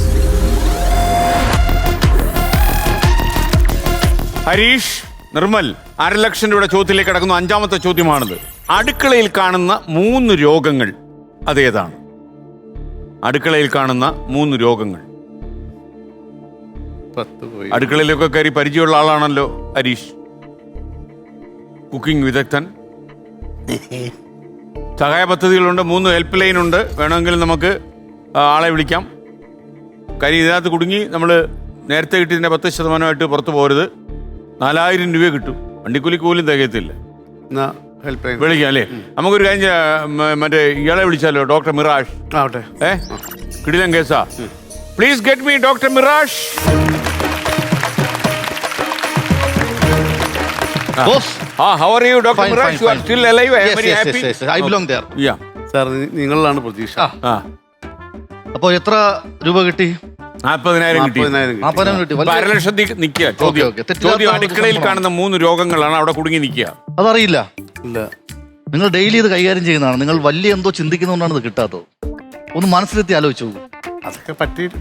Harish, Nirmal 1.5 ലക്ഷം രൂപയുടെ ചോദ്യത്തിലേക്ക് കടക്കുന്നു. 5ാമത്തെ ചോദ്യമാണിത്. അടുക്കളയിൽ കാണുന്ന 3 രോഗങ്ങൾ അതേതാണ്? അടുക്കളയിൽ കാണുന്ന 3 രോഗങ്ങൾ. അടുക്കളയിലൊക്കെ കയറി പരിചയമുള്ള ആളാണല്ലോ ഹരീഷ്, കുക്കിംഗ് വിദഗ്ധൻ. സഹായ പദ്ധതികളുണ്ട്, 3 ഹെൽപ്പ് ലൈൻ ഉണ്ട്. വേണമെങ്കിൽ നമുക്ക് ആളെ വിളിക്കാം. കാര്യം ഇതിനകത്ത് കുടുങ്ങി നമ്മൾ നേരത്തെ കിട്ടിയതിൻ്റെ 10% പുറത്തു പോകരുത്. 4000 രൂപ കിട്ടും. വണ്ടിക്കൂലി പോലും തികയത്തില്ല. വിളിക്കാം അല്ലേ? നമുക്കൊരു കാര്യം, മറ്റേ ഇയാളെ വിളിച്ചാലോ, ഡോക്ടർ മിറാഷ്. കിടിലൻ കേസാ. Please get me doctor Mirash. How are you, Dr. Mirage? You are still alive? I am very happy. I belong there. Yeah. Sir, നിങ്ങളിലാണ് പ്രതീക്ഷ. അപ്പോൾ എത്ര രൂപ കിട്ടി? 40,000 കിട്ടി. 40,000 കിട്ടി. 1.5 ലക്ഷത്തിൽ നിൽക്കുക. ചോദ്യം അടുക്കളയിൽ കാണുന്ന 3 രോഗങ്ങളാണ് അവിടെ കുടുങ്ങി നിൽക്കുക. അതറിയില്ല. നിങ്ങൾ ഡെയിലി ഇത് കൈകാര്യം ചെയ്യുന്നതാണ്. നിങ്ങൾ വലിയ എന്തോ ചിന്തിക്കുന്നതുകൊണ്ടാണ് ഇത് കിട്ടാത്തത്. ഒന്ന് മനസ്സിലെത്തി ആലോചിച്ചു. അതൊക്കെ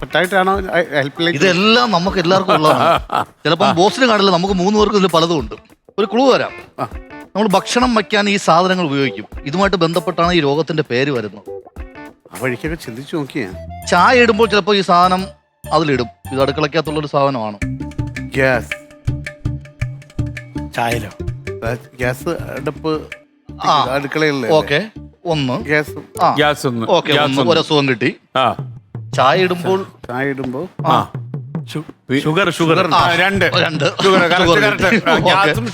പറ്റായിട്ടാണോ ഹെൽപ്പ് ലൈൻ? ഇതെല്ലാം നമുക്ക് എല്ലാവർക്കും ഉള്ളതാണ്. ചിലപ്പോൾ ബോസിന് കാണില്ല, നമുക്ക് 3 പേർക്കും ഇതിൽ പലതും ഉണ്ട്. ഒരു ക്ലൂ തരാം. നമ്മൾ ഭക്ഷണം വയ്ക്കാൻ ഈ സാധനങ്ങൾ ഉപയോഗിക്കും. ഇതുമായിട്ട് ബന്ധപ്പെട്ടാണ് ഈ രോഗത്തിന്റെ പേര് വരുന്നത്. ആ വഴിക്കൊക്കെ ചിന്തിച്ചു നോക്കിയാ. ചായ ഇടുമ്പോൾ ചിലപ്പോൾ ഈ സാധനം അതിലിടും. ഇത് അടുക്കളക്കകത്തുള്ളൊരു സാധനമാണ്. ഗ്യാസ്. ചായലോ? ഗ്യാസ് അടുപ്പ് അടുക്കളയിലെ. ഓക്കെ, ഒന്ന് ഗ്യാസ്. ഓക്കെ, ഒരു അസുഖം കിട്ടി. ചായ ഇടുമ്പോൾ ഷുഗർ. 2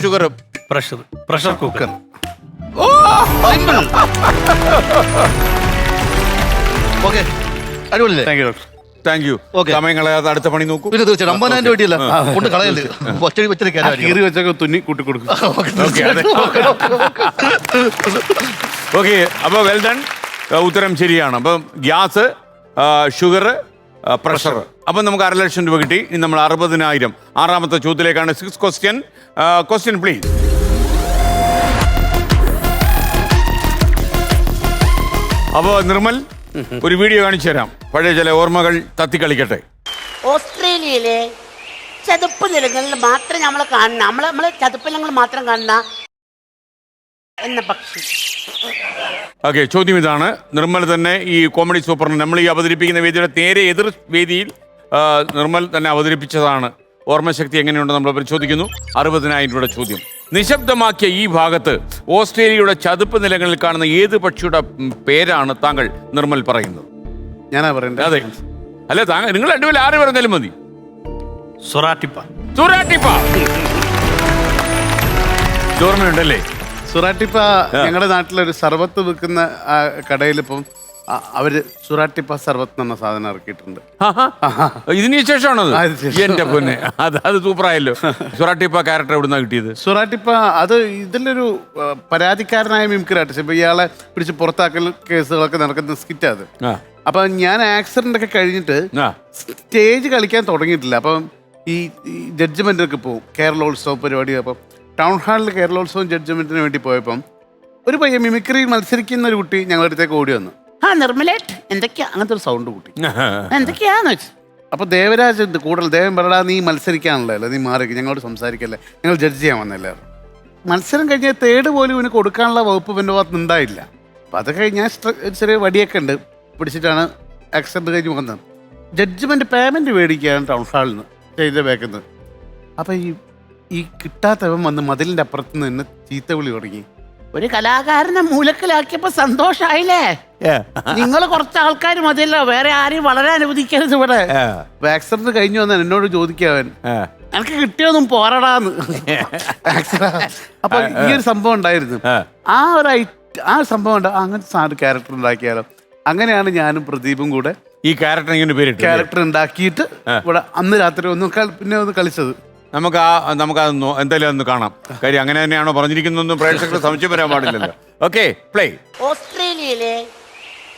ഷുഗറും പ്രഷർ കുക്കർ. സിമ്പിൾ. ഓക്കെ, അടിപൊളിയല്ലേ? Thank you doctor. Thank you. Okay. സമയം കളയാതെ അടുത്ത പണി നോക്കൂ. പിന്നെ തീർച്ചയായിട്ടും 50,000 രൂപ കിട്ടിയല്ല, കൊണ്ട് കളയല്ലേ, ഒറ്റടി വെച്ചടി കീറി വെച്ചൊക്കെ തുന്നി കൂട്ടി കൊടുക്കും. ഓക്കെ, അപ്പോൾ വെൽ ഡൺ. ഉത്തരം ശരിയാണ്. അപ്പം ഗ്യാസ്, ഷുഗർ, പ്രഷർ. അപ്പം നമുക്ക് 1,00,000 രൂപ കിട്ടി. ഇനി നമ്മൾ 60,000. ആറാമത്തെ ചോദ്യത്തിലേക്കാണ്. 6th question. Question please. അപ്പോൾ നിർമ്മൽ ഒരു വീഡിയോ കാണിച്ചു തരാം. പഴയ ചില ഓർമ്മകൾ തത്തിക്കളിക്കട്ടെ. ഓസ്ട്രേലിയയിലെ ചതുപ്പ് നിലങ്ങളിൽ മാത്രം നമ്മൾ കാണുന്ന നമ്മളെ ചതുപ്പ് നിലങ്ങൾ മാത്രം കാണുന്ന എന്ന പക്ഷി. ഓക്കെ, ചോദ്യം ഇതാണ്. നിർമ്മൽ തന്നെ ഈ കോമഡി സൂപ്പറിന് നമ്മൾ ഈ അവതരിപ്പിക്കുന്ന വേദിയുടെ നേരെ എതിർ വേദിയിൽ നിർമ്മൽ തന്നെ അവതരിപ്പിച്ചതാണ്. ഓർമ്മശക്തി എങ്ങനെയുണ്ട് നമ്മൾ പരിശോധിക്കുന്നു. 60,000 രൂപയുടെ ചോദ്യം. നിശബ്ദമാക്കിയ ഈ ഭാഗത്ത് ഓസ്ട്രേലിയയുടെ ചതുപ്പ് നിലങ്ങളിൽ കാണുന്ന ഏത് പക്ഷിയുടെ പേരാണ് താങ്കൾ നിർമ്മൽ പറയുന്നത്? ഞാനാ പറയണ്ടേ? അതെ, അല്ല താങ്കൾ, നിങ്ങൾ രണ്ടുപേരും ആര് പറഞ്ഞാലും മതി. സൊറാട്ടിപ്പ. സുറാട്ടിപ്പ. ഓർമ്മയുണ്ടല്ലേ? സുറാട്ടിപ്പ ഞങ്ങളുടെ നാട്ടിലൊരു സർബത്ത് വിൽക്കുന്ന കടയിൽ ഇപ്പം അവര് സുറാട്ടിപ്പ സർബത്ത് എന്ന സാധനം ഇറക്കിയിട്ടുണ്ട്. ഇതിന് ശേഷമാണത്? ആ, ഇതിന് ശേഷം. എന്റെ പൊന്നെ, അത് സൂപ്പറായല്ലോ. സുറാട്ടിപ്പ ക്യാരക്ടർ എവിടുന്നാ കിട്ടിയത്? സുറാട്ടിപ്പ അത് ഇതിലൊരു പരാതിക്കാരനായ മിമിക്രി ആർട്ടിസ്റ്റ്. ഇപ്പൊ ഇയാളെ പിടിച്ച് പുറത്താക്കൽ കേസുകളൊക്കെ നടക്കുന്ന സ്കിറ്റ് അത്. ആ, അപ്പൊ ഞാൻ ആക്സിഡന്റ് ഒക്കെ കഴിഞ്ഞിട്ട് ആ, സ്റ്റേജ് കളിക്കാൻ തുടങ്ങിയിട്ടില്ല. അപ്പം ഈ ജഡ്ജ്മെന്റ് ഒക്കെ പോകും, കേരളോത്സവം പരിപാടി. അപ്പം ടൗൺ ഹാളിൽ കേരളോത്സവം ജഡ്ജ്മെന്റിന് വേണ്ടി പോയപ്പം ഒരു പയ്യൻ മിമിക്രിയിൽ മത്സരിക്കുന്ന ഒരു കുട്ടി ഞങ്ങളുടെ അടുത്തേക്ക് ഓടി വന്നു. നിർമ്മലേട്ട് എന്തൊക്കെയാ അങ്ങനത്തെ ഒരു സൗണ്ട് കൂട്ടി എന്തൊക്കെയാന്ന് വെച്ചു. അപ്പൊ ദേവരാജ് ഉണ്ട് കൂടുതൽ. ദേവൻ പറടാ, നീ മത്സരിക്കാനുള്ളതല്ലോ, നീ മാറി, ഞങ്ങളോട് സംസാരിക്കല്ലേ, ഞങ്ങൾ ജഡ്ജ് ചെയ്യാൻ വന്നല്ലേ. മത്സരം കഴിഞ്ഞാൽ തേർഡ് പോലും ഇവന് കൊടുക്കാനുള്ള വകുപ്പ് എൻ്റെ ഭാഗത്ത് ഉണ്ടായില്ല. അപ്പം അത് കഴിഞ്ഞാൽ ചെറിയ വടിയൊക്കെ ഉണ്ട് പിടിച്ചിട്ടാണ് ആക്സിഡന്റ് കഴിഞ്ഞ് വന്നത്. ജഡ്ജ്മെന്റ് പേയ്മെന്റ് മേടിക്കുകയാണ് ടൗൺ ഹാളിൽ നിന്ന്, സ്റ്റേജിന്റെ ബാക്കിൽ നിന്ന്. അപ്പം ഈ കിട്ടാത്തവൻ വന്ന് മതിലിന്റെ അപ്പുറത്ത് നിന്ന് എന്നെ ചീത്ത വിളി തുടങ്ങി. ഒരു കലാകാരനെ മൂലക്കിലാക്കിയപ്പോ സന്തോഷായില്ലേ? നിങ്ങൾ കുറച്ച് ആൾക്കാർ മതിയല്ലോ, വേറെ ആരെയും വളരെ അനുവദിക്കരുത് ഇവിടെ. ആക്സിഡന്റ് കഴിഞ്ഞു വന്നാൽ എന്നോട് ചോദിക്കാവൻ എനിക്ക് കിട്ടിയൊന്നും പോരടാന്ന്. അപ്പൊ ഈ ഒരു സംഭവം ഉണ്ടായിരുന്നു. ആ സംഭവം അങ്ങനത്തെ ക്യാരക്ടർ ഉണ്ടാക്കിയാലോ. അങ്ങനെയാണ് ഞാനും പ്രദീപും കൂടെ ഈ ക്യാരക്ടർ ഇങ്ങനെ പേരിട്ടു. ക്യാരക്ടർ ഉണ്ടാക്കിയിട്ട് ഇവിടെ അന്ന് രാത്രി പിന്നെ ഒന്ന് കളിച്ചത്. നമുക്കത് എന്തായാലും ഒന്ന് കാണാം. കാര്യം അങ്ങനെ തന്നെയാണോ പറഞ്ഞിരിക്കുന്നൊന്നും പ്രേക്ഷകർക്ക് സംശയം വരാൻ പാടില്ലല്ലോ. Okay, play. ഓസ്ട്രേലിയയിലെ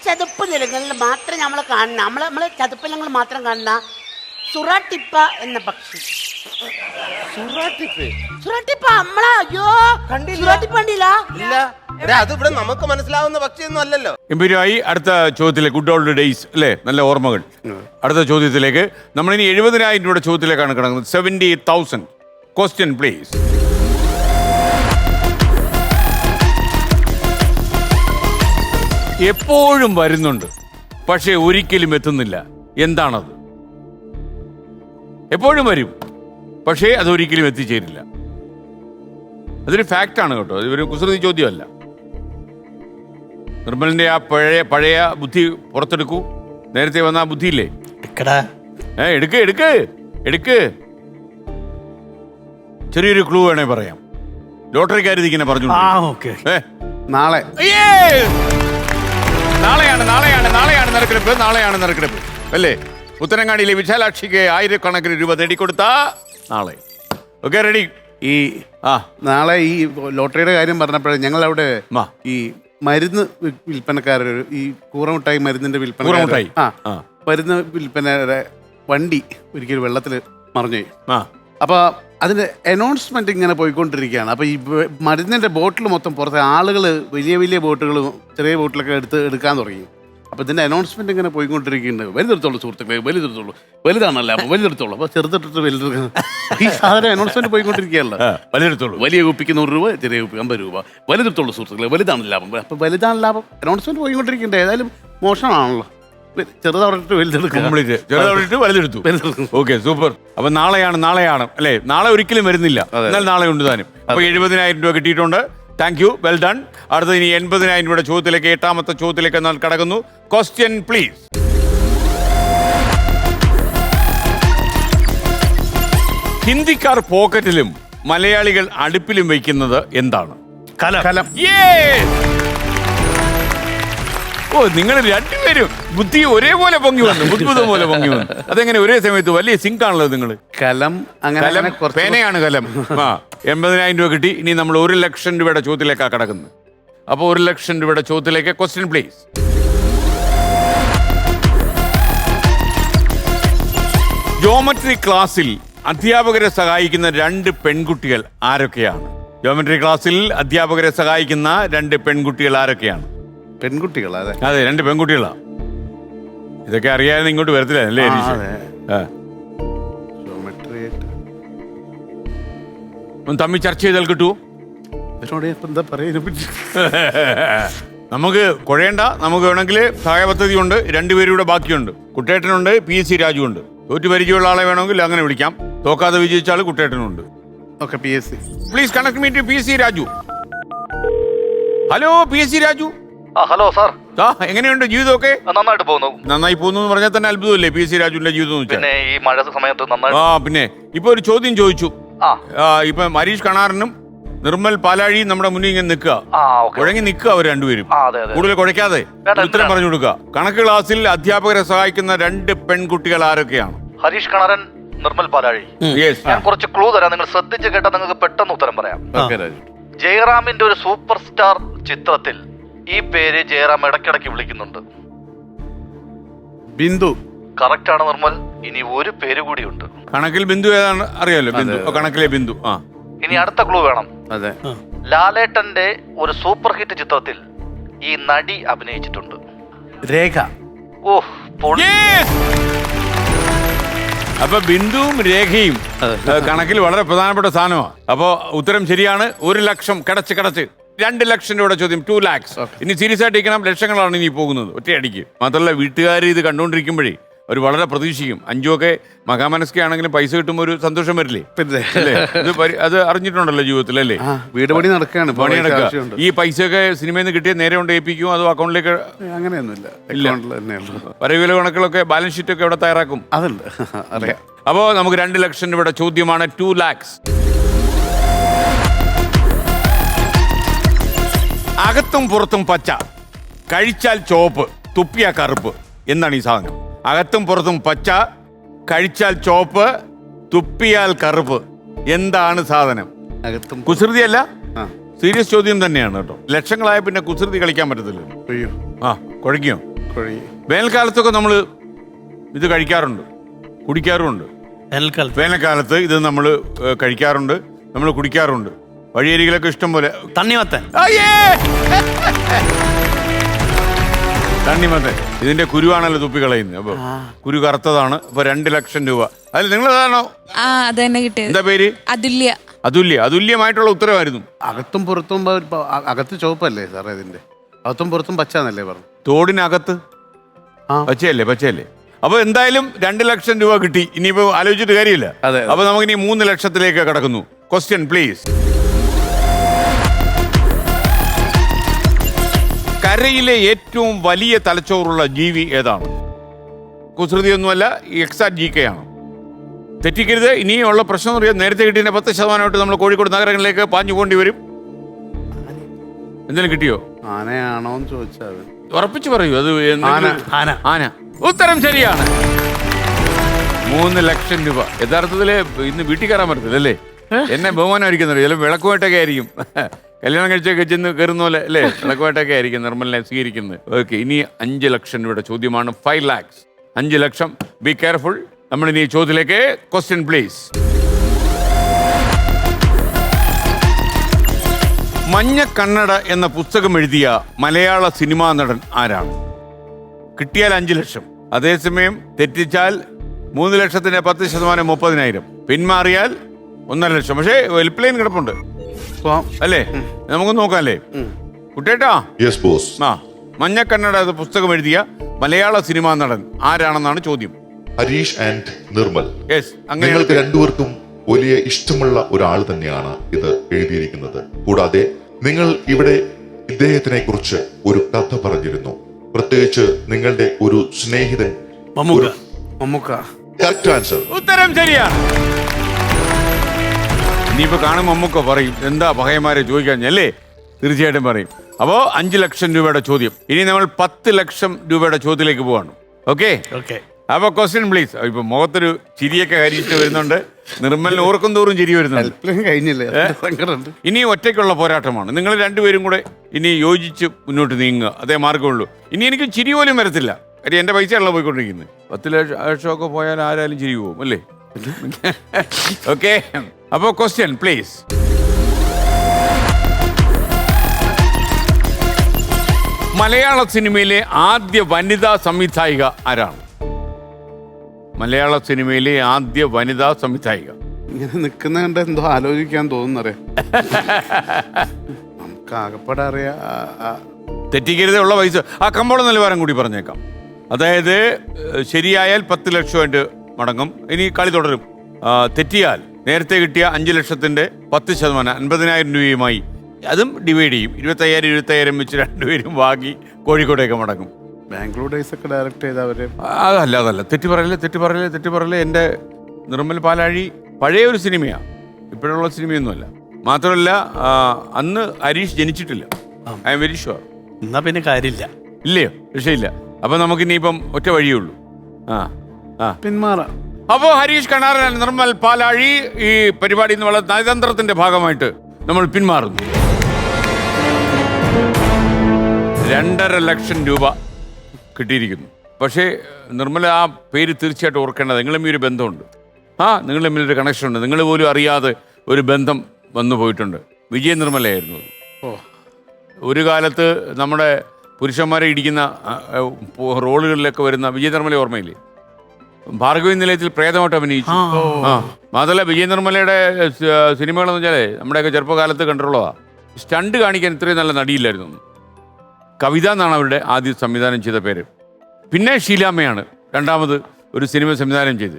ചതുപ്പ് നിലങ്ങളിൽ മാത്രം നമ്മൾ കാണുന്ന നമ്മളെ ചതുപ്പ് നിലങ്ങൾ മാത്രം കാണുന്ന സുറാട്ടിപ്പ എന്ന പക്ഷി. സുറാട്ടിപ്പ നമ്മളാ? അയ്യോ, സുറാട്ടിപ്പ കണ്ടില്ല. അത് ഇവിടെ നമുക്ക് മനസ്സിലാവുന്ന പക്ഷിയൊന്നും അല്ലല്ലോ. ഗംഭീരമായി. അടുത്ത ചോദ്യത്തിലേക്ക്, ഗുഡ് ഓൾഡ് ഡേയ്സ് അല്ലേ, നല്ല ഓർമ്മകൾ. അടുത്ത ചോദ്യത്തിലേക്ക് നമ്മളിനി 70,000 രൂപയുടെ ചോദ്യത്തിലേക്കാണ് കിടക്കുന്നത്. 70,000. Question please. എപ്പോഴും വരുന്നുണ്ട്, പക്ഷേ ഒരിക്കലും എത്തുന്നില്ല. എന്താണത്? എപ്പോഴും വരും, പക്ഷേ അതൊരിക്കലും എത്തിച്ചേരില്ല. അതൊരു ഫാക്റ്റാണ് കേട്ടോ, അതൊരു കുസൃതി ചോദ്യമല്ല. നിർമ്മലിന്റെ ആ പഴയ ബുദ്ധി പുറത്തെടുക്കൂ. നേരത്തെ വന്ന ആ ബുദ്ധിയില്ലേ? എടുക്ക്. ചെറിയൊരു ക്ലൂ വേണേ പറയാം. ലോട്ടറിക്കാരി ഇങ്ങനെ പറഞ്ഞു. നാളെയാണ് നറുക്കെടുപ്പ് അല്ലേ? ഉത്തരങ്ങാടിയിലെ വിശാലാക്ഷിക്ക് 1000 രൂപ നേടിക്കൊടുത്ത നാളെ. Okay, ready. നാളെ ഈ ലോട്ടറിയുടെ കാര്യം പറഞ്ഞപ്പോഴേ ഞങ്ങളവിടെ ഈ മരുന്ന് വിൽപ്പനക്കാരൊരു ഈ കൂറമുട്ടായി മരുന്നിന്റെ വിൽപ്പനക്കാരി മരുന്ന് വിൽപ്പനയുടെ വണ്ടി ഒരിക്കലും വെള്ളത്തിൽ മറിഞ്ഞു. അപ്പൊ അതിന്റെ അനൗൺസ്മെന്റ് ഇങ്ങനെ പോയിക്കൊണ്ടിരിക്കുകയാണ്. അപ്പൊ ഈ മരുന്നിന്റെ ബോട്ടിൽ മൊത്തം പുറത്തെ ആളുകൾ വലിയ ബോട്ടുകളും ചെറിയ ബോട്ടിലൊക്കെ എടുക്കാൻ തുടങ്ങി. അപ്പൊ ഇതിന്റെ അനൗൺസ്മെന്റ് ഇങ്ങനെ പോയിക്കൊണ്ടിരിക്കുന്നുണ്ട്. വലുതെടുത്തോളൂ സുഹൃത്തുക്കളെ, വലുതാണല്ലോ. അപ്പൊ വലുതെടുത്തോളൂ. അപ്പൊ ചെറുതെടുത്തിട്ട് വലുതെടുക്കണം. ഈ സാധനം അനൗൺസ്മെന്റ് പോയിക്കൊണ്ടിരിക്കുകയല്ലോ. വലുതെടുത്തോളൂ, വലിയ കുപ്പിക്ക് 100 രൂപ, ചെറിയ കുപ്പി 50 രൂപ. വലുതെടുത്തോളൂ സുഹൃത്തുക്കളെ, വലുതാണ് ലാഭം. അപ്പൊ വലുതാണ് ലാഭം. അനൗൺസ്മെന്റ് പോയിക്കൊണ്ടിരിക്കുന്നുണ്ട്. ഏതായാലും മോശമാണല്ലോ. ചെറുതവിട്ട് വലുതെടുത്തു. Okay, super. അപ്പൊ നാളെയാണ് അല്ലേ? നാളെ ഒരിക്കലും വരുന്നില്ല, എന്നാൽ നാളെ ഉണ്ട് താനും. അപ്പൊ 70,000 രൂപ കിട്ടിയിട്ടുണ്ട്. Thank you, well done. അടുത്ത ഇനി 80,000 രൂപയുടെ ചോദ്യത്തിലേക്ക്, 8ാമത്തെ ചോദ്യത്തിലേക്ക് എന്നാൽ കടക്കുന്നു. Question please. ഹിന്ദിക്കാർ പോക്കറ്റിലും മലയാളികൾ അടുപ്പിലും വയ്ക്കുന്നത് എന്താണ്? കലം. Yes! ഓ നിങ്ങൾ രണ്ടുപേരും ബുദ്ധി ഒരേപോലെ പൊങ്ങി വന്നു, ബുദ്ധിമുട്ടും പോലെ പൊങ്ങി വന്നു. അതെങ്ങനെ ഒരേ സമയത്ത് വലിയ സിങ്ക് ആണല്ലോ നിങ്ങൾ. കലം കലം പേനയാണ് കലം. 80,000 രൂപ കിട്ടി. ഇനി നമ്മൾ 1 ലക്ഷം രൂപയുടെ ചോദ്യത്തിലേക്കാണ് കടക്കുന്നത്. അപ്പോൾ 1 ലക്ഷം രൂപയുടെ ചോദ്യത്തിലേക്ക് ക്വസ്റ്റ്യൻ പ്ലീസ്. ജോമെട്രി ക്ലാസ്സിൽ അധ്യാപകരെ സഹായിക്കുന്ന 2 പെൺകുട്ടികൾ ആരൊക്കെയാണ്? ജോമെട്രി ക്ലാസ്സിൽ അധ്യാപകരെ സഹായിക്കുന്ന 2 പെൺകുട്ടികൾ ആരൊക്കെയാണ്? പെൺകുട്ടികളാ? അതെ, 2 പെൺകുട്ടികളാ. ഇതൊക്കെ അറിയാതെ ഇങ്ങോട്ട് വരത്തില്ല അല്ലേ? ഒന്ന് തമ്മിൽ ചർച്ച ചെയ്താൽ കിട്ടുമോ? എന്താ പറയുക? നമുക്ക് കുഴയണ്ട. നമുക്ക് വേണമെങ്കിൽ സഹായ പദ്ധതി ഉണ്ട്. 2 പേരും ഇവിടെ ബാക്കിയുണ്ട്. കുട്ടേട്ടനുണ്ട്, PC രാജു ഉണ്ട്. തോറ്റു പരിചയമുള്ള ആളെ വേണമെങ്കിൽ അങ്ങനെ വിളിക്കാം. തോക്കാതെ വിജയിച്ച ആൾ കുട്ടേട്ടനുണ്ട്. Okay, PSC. Please connect me to PC Raju. Hello PC Raju. Hello sir. എങ്ങനെയുണ്ട് ജീവിതമൊക്കെ? നന്നായിട്ട് പോകുന്നു. നന്നായി പോകുന്നു എന്ന് പറഞ്ഞാൽ തന്നെ അത്ഭുതമല്ലേ PC രാജുവിന്റെ ജീവിതം എന്ന് വെച്ചാൽ? പിന്നെ ഈ മഴ സമയത്ത് നന്നായി. പിന്നെ ഇപ്പൊ ഒരു ചോദ്യം ചോദിച്ചു. ഇപ്പൊ ഹരീഷ് കണാറിനും നിർമ്മൽ പാലാഴിയും നമ്മുടെ മുന്നിൽ ഇങ്ങനെ നിൽക്കുക, കുഴങ്ങി നിൽക്കുക. അവർ രണ്ടുപേരും കൂടുതൽ കുഴയ്ക്കാതെ ഉത്തരം പറഞ്ഞു കൊടുക്കുക. കണക്ക് ക്ലാസ്സിൽ അധ്യാപകരെ സഹായിക്കുന്ന 2 പെൺകുട്ടികൾ ആരൊക്കെയാണ്? ഹരീഷ് കണാരൻ, നിർമ്മൽ പാലാഴി. ഞാൻ കുറച്ച് ക്ലൂ തരാം, നിങ്ങൾ ശ്രദ്ധിച്ച് കേട്ടാൽ നിങ്ങൾക്ക് പെട്ടെന്ന് ഉത്തരം പറയാം. ജയറാമിന്റെ ഒരു സൂപ്പർ സ്റ്റാർ ചിത്രത്തിൽ ഈ പേര് ജയറാം ഇടയ്ക്കിടയ്ക്ക് വിളിക്കുന്നുണ്ട്. ബിന്ദു. കറക്റ്റ് ആണ് നിർമ്മൽ. ഇനി ഒരു പേര് കൂടിയുണ്ട്. കണക്കിൽ ബിന്ദു ഏതാണ് അറിയാലോ? ബിന്ദു, കണക്കിലെ ബിന്ദു. ഇനി അടുത്ത ക്ലൂ വേണം. അതെ. ലാലേട്ടന്റെ ഒരു സൂപ്പർ ഹിറ്റ് ചിത്രത്തിൽ ഈ നടി അഭിനയിച്ചിട്ടുണ്ട്. രേഖ. അപ്പൊ ബിന്ദുവും രേഖയും കണക്കിൽ വളരെ പ്രധാനപ്പെട്ട സാധനമാണ്. അപ്പൊ ഉത്തരം ശരിയാണ്. 1 ലക്ഷം കടച്ച് 2 ലക്ഷം രൂപയുടെ ചോദ്യം 2 lakhs. ഇനി സീരിയസ് ആയിട്ട് ഇരിക്കണം. ലക്ഷങ്ങളാണ് ഇനി പോകുന്നത് ഒറ്റയടിക്ക്. മാത്രമല്ല വീട്ടുകാർ ഇത് കണ്ടുകൊണ്ടിരിക്കുമ്പോഴേ അവർ വളരെ പ്രതീക്ഷിക്കും. അഞ്ചുമൊക്കെ മഹാമനസ്കയാണെങ്കിലും പൈസ കിട്ടുമ്പോൾ ഒരു സന്തോഷം വരില്ലേ? അത് അറിഞ്ഞിട്ടുണ്ടല്ലോ ജീവിതത്തിൽ അല്ലേ? വീട് പണി നടക്കുകയാണ്. പണി നടക്കുക. ഈ പൈസയൊക്കെ സിനിമയിൽ നിന്ന് കിട്ടിയ നേരെ കൊണ്ട് ഏൽപ്പിക്കും, അതോ അക്കൗണ്ടിലേക്ക്? അങ്ങനെയൊന്നുമില്ല. വരവില കണക്കുകളൊക്കെ ബാലൻസ് ഷീറ്റ് ഒക്കെ എവിടെ തയ്യാറാക്കും? അതുണ്ട്, അറിയാം. അപ്പോൾ നമുക്ക് 2 ലക്ഷം രൂപയുടെ ചോദ്യമാണ് 2 lakhs. അകത്തും പുറത്തും പച്ച, കഴിച്ചാൽ ചോപ്പ്, തുപ്പിയ കറുപ്പ്. എന്താണ് ഈ സാധനം? അകത്തും പുറത്തും പച്ച, കഴിച്ചാൽ ചോപ്പ്, തുപ്പിയാൽ കറുപ്പ്. എന്താണ് സാധനം? അകത്തും. കുസൃതിയല്ല, സീരിയസ് ചോദ്യം തന്നെയാണ് കേട്ടോ. ലക്ഷങ്ങളായ പിന്നെ കുസൃതി കളിക്കാൻ പറ്റത്തില്ല. കുഴയ്ക്കോ? വേനൽക്കാലത്തൊക്കെ നമ്മൾ ഇത് കഴിക്കാറുണ്ട്, കുടിക്കാറുമുണ്ട്. വേനൽക്കാലത്ത് ഇത് നമ്മൾ കഴിക്കാറുണ്ട്, നമ്മൾ കുടിക്കാറുണ്ട്. വഴിയരികിലൊക്കെ ഇഷ്ടം പോലെ. തണ്ണിമത്തൻ. തണ്ണിമത്തൻ. ഇതിന്റെ കുരുവാണല്ലോ തുപ്പിക്കളയുന്നത്. അപ്പൊ കുരു കറുത്തതാണ്. അപ്പൊ 2 ലക്ഷം രൂപ. അതിൽ നിങ്ങളതാണോ? എന്താ പേര്? അതുല്യമായിട്ടുള്ള ഉത്തരവായിരുന്നു. അകത്തും പുറത്തും. അകത്ത് ചുവപ്പല്ലേ സാറേ ഇതിന്റെ? അകത്തും പുറത്തും പച്ചാന്നല്ലേ പറഞ്ഞു? തോടിനകത്ത് പച്ചയല്ലേ. അപ്പൊ എന്തായാലും 2 ലക്ഷം രൂപ കിട്ടി. ഇനിയിപ്പോ ആലോചിച്ചിട്ട് കാര്യമില്ല. അപ്പൊ നമുക്കിനി 3 ലക്ഷത്തിലേക്ക് കടക്കുന്നു. Question please. കരയിലെ ഏറ്റവും വലിയ തലച്ചോറുള്ള ജീവി ഏതാണ്? കുസൃതിയൊന്നുമല്ല, എക്സാക്ട് GK ആണ്. തെറ്റിക്കരുത്. ഇനിയുള്ള പ്രശ്നം അറിയാം. നേരത്തെ കിട്ടിയതിന്റെ 10% നമ്മൾ കോഴിക്കോട് നഗരങ്ങളിലേക്ക് പാഞ്ഞു പോകേണ്ടി വരും. എന്തെങ്കിലും കിട്ടിയോ? ആനയാണോ എന്ന് ചോദിച്ചാൽ ഉറപ്പിച്ചു പറയൂ. അത് ആന. ഉത്തരം ശരിയാണ്. 3 ലക്ഷം രൂപ. യഥാർത്ഥത്തില് ഇന്ന് വീട്ടിൽ കയറാൻ പറ്റത്തില്ല അല്ലേ? എന്നെ ബഹുമാനമായിരിക്കുന്നത്. ചില വിളക്കുമായിട്ടൊക്കെ ആയിരിക്കും കല്യാണം കഴിച്ചൊക്കെ ചെന്ന് കയറുന്ന പോലെ അല്ലേ? വിളക്കുമായിട്ടൊക്കെ ആയിരിക്കും നിർമ്മലിനെ സ്വീകരിക്കുന്നത്. ഓക്കെ, ഇനി 5 ലക്ഷം രൂപയുടെ ചോദ്യമാണ്. 5 lakhs. 5 ലക്ഷം. Be careful. നമ്മളിനി ചോദ്യത്തിലേക്ക്. Question please. മഞ്ഞ കണ്ണട എന്ന പുസ്തകം എഴുതിയ മലയാള സിനിമാ നടൻ ആരാണ്? കിട്ടിയാൽ 5 ലക്ഷം. അതേസമയം തെറ്റിച്ചാൽ 3 ലക്ഷത്തിന്റെ 10% 30,000. പിന്മാറിയാൽ 1.5 ലക്ഷം. പക്ഷേ ഹെൽപ്പ് ലൈൻ കിടപ്പുണ്ട് അല്ലേ? നമുക്ക് നോക്കാം അല്ലേ കുട്ടേട്ടാ? Yes boss. മഞ്ഞക്കണ്ണട പുസ്തകം എഴുതിയ മലയാള സിനിമാ നടൻ ആരാണെന്നാണ് ചോദ്യം. ഹരീഷ് ആൻഡ് നിർമ്മൽ. അങ്ങനെ നിങ്ങൾക്ക് രണ്ടുപേർക്കും വലിയ ഇഷ്ടമുള്ള ഒരാൾ തന്നെയാണ് ഇത് എഴുതിയിരിക്കുന്നത്. കൂടാതെ നിങ്ങൾ ഇവിടെ ഇദ്ദേഹത്തിനെ കുറിച്ച് ഒരു കഥ പറഞ്ഞിരുന്നു. പ്രത്യേകിച്ച് നിങ്ങളുടെ ഒരു സ്നേഹിതൻ മമ്മൂക്ക. Correct answer. ഉത്തരം ശരിയാണ്. ഇനിയിപ്പോ കാണും മമ്മൂക്ക പറയും എന്താ പഹയന്മാരെ ചോദിക്കാൻ അല്ലേ? തീർച്ചയായിട്ടും പറയും. അപ്പോൾ 5 ലക്ഷം രൂപയുടെ ചോദ്യം. ഇനി നമ്മൾ 10 ലക്ഷം രൂപയുടെ ചോദ്യത്തിലേക്ക് പോവാണ്. ഓക്കെ. അപ്പൊ ക്വസ്റ്റ്യൻ പ്ലീസ്. ഇപ്പൊ മുഖത്തൊരു ചിരിയൊക്കെ ഹരീഷിന് വരുന്നുണ്ട്. നിർമ്മലിന് ഓർക്കും തോറും ചിരി വരുന്നുണ്ട്. കഴിഞ്ഞില്ലേ? ഇനി ഒറ്റയ്ക്കുള്ള പോരാട്ടമാണ്. നിങ്ങൾ രണ്ടുപേരും കൂടെ ഇനി യോജിച്ച് മുന്നോട്ട് നീങ്ങുക. അതേ മാർഗമുള്ളൂ. ഇനി എനിക്ക് ചിരി പോലും വരത്തില്ല. കാര്യം എൻ്റെ പൈസയാണല്ലോ പോയിക്കൊണ്ടിരിക്കുന്നത്. 10 ലക്ഷമൊക്കെ പോയാൽ ആരായാലും ചിരി പോകും അല്ലേ? ഓക്കെ. അപ്പോൾ ക്വസ്റ്റ്യൻ പ്ലീസ്. മലയാള സിനിമയിലെ ആദ്യ വനിതാ സംവിധായിക ആരാണ്? മലയാള സിനിമയിലെ ആദ്യ വനിതാ സംവിധായിക. ഇങ്ങനെ നിൽക്കുന്ന കണ്ട് എന്തോ ആലോചിക്കാൻ തോന്നുന്നറിയാം. നമുക്ക് ആകപ്പെടെ അറിയാം. തെറ്റിക്കരുതേ ഉള്ള പൈസ. ആ കമ്പോള നിലവാരം കൂടി പറഞ്ഞേക്കാം. അതായത് ശരിയായാൽ 10 ലക്ഷമായിട്ട് മടങ്ങും. ഇനി കളി തുടരും. തെറ്റിയാൽ നേരത്തെ കിട്ടിയ 5 ലക്ഷത്തിൻ്റെ 10% 50,000 രൂപയുമായി അതും ഡിവൈഡ് ചെയ്യും. 25,000 വെച്ച് രണ്ടുപേരും വാങ്ങി കോഴിക്കോടേക്ക് മടങ്ങും. ബാംഗ്ലൂർ ഡേയ്സ് ഒക്കെ ഡയറക്റ്റ് ചെയ്തവര്. അതല്ല തെറ്റി പറയല്ലേ. എൻ്റെ നിർമ്മൽ പാലാഴി പഴയ ഒരു സിനിമയാണ്, ഇപ്പോഴുള്ള സിനിമയൊന്നുമല്ല. മാത്രമല്ല അന്ന് ഹരീഷ് ജനിച്ചിട്ടില്ല. I am very sure. എന്നാ പിന്നെ കാര്യമില്ല. ഇല്ലയോ? രക്ഷയില്ല. അപ്പൊ നമുക്കിനിയിപ്പം ഒറ്റ വഴിയേ ഉള്ളൂ. പിന്മാറാം. അപ്പോൾ ഹരീഷ് കണാരൻ, നിർമ്മൽ പാലാഴി, ഈ പരിപാടിയിൽ നിന്ന് വളരെ നയതന്ത്രത്തിന്റെ ഭാഗമായിട്ട് നമ്മൾ പിന്മാറുന്നു. 2.5 ലക്ഷം രൂപ കിട്ടിയിരിക്കുന്നു. പക്ഷേ നിർമ്മല ആ പേര് തീർച്ചയായിട്ടും ഓർക്കേണ്ടത്. നിങ്ങൾ തമ്മിൽ ഒരു ബന്ധമുണ്ട്. നിങ്ങൾ തമ്മിലൊരു കണക്ഷൻ ഉണ്ട്. നിങ്ങൾ പോലും അറിയാതെ ഒരു ബന്ധം വന്നു പോയിട്ടുണ്ട്. വിജയ നിർമ്മലയായിരുന്നു. ഒരു കാലത്ത് നമ്മുടെ പുരുഷന്മാരെ ഇടിക്കുന്ന റോളുകളിലൊക്കെ വരുന്ന വിജയ നിർമ്മല ഓർമ്മയില്ലേ? ഭാർഗവി നിലയത്തിൽ പ്രേതമായിട്ട് അഭിനയിച്ചു. മാത്രമല്ല വിജയ നിർമ്മലയുടെ സിനിമകളെന്ന് വെച്ചാലേ നമ്മുടെയൊക്കെ ചെറുപ്പകാലത്ത് കണ്ടിട്ടുള്ളതാണ്. സ്റ്റണ്ട് കാണിക്കാൻ ഇത്രയും നല്ല നടിയില്ലായിരുന്നു. കവിത എന്നാണ് അവരുടെ ആദ്യം സംവിധാനം ചെയ്ത പേര്. പിന്നെ ഷീലാമ്മയാണ് രണ്ടാമത് ഒരു സിനിമ സംവിധാനം ചെയ്ത്.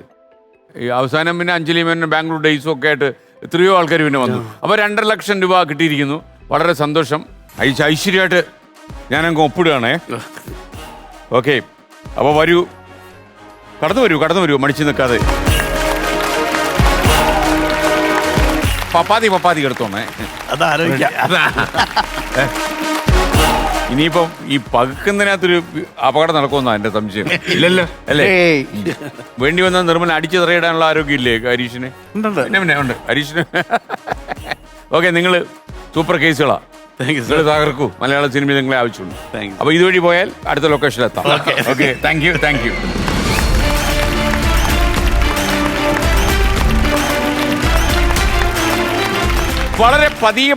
ഈ അവസാനം പിന്നെ അഞ്ജലി മേനോൻ, ബാംഗ്ലൂർ ഡേയ്സും ഒക്കെ ആയിട്ട് എത്രയോ ആൾക്കാർ പിന്നെ വന്നു. അപ്പോൾ 2.5 ലക്ഷം രൂപ കിട്ടിയിരിക്കുന്നു. വളരെ സന്തോഷം. ഐശ്വര്യമായിട്ട് ഞാനങ്ങ് ഒപ്പിടുകയാണേ. ഓക്കെ. അപ്പോൾ വരൂ, കടന്നു വരൂ, മടിച്ചു നിൽക്കാതെ. പപ്പാതി എടുത്തോണേ. ഇനിയിപ്പം ഈ പകുക്കുന്നതിനകത്തൊരു അപകടം നടക്കുമെന്നാണ് എൻ്റെ സംശയം. ഇല്ലല്ലോ അല്ലേ? വേണ്ടി വന്ന നിർമ്മല അടിച്ചു തറയിടാനുള്ള ആരോഗ്യം ഇല്ലേ ഹരീഷിന്? പിന്നെ ഉണ്ട് ഹരീഷിന്. ഓക്കെ, നിങ്ങൾ സൂപ്പർ കേസുകളാ. നിങ്ങൾ തകർക്കൂ. മലയാള സിനിമ നിങ്ങളെ ആവശ്യമുണ്ട്. അപ്പൊ ഇതുവഴി പോയാൽ അടുത്ത ലൊക്കേഷനിലെത്താം. Okay, thank you. വളരെ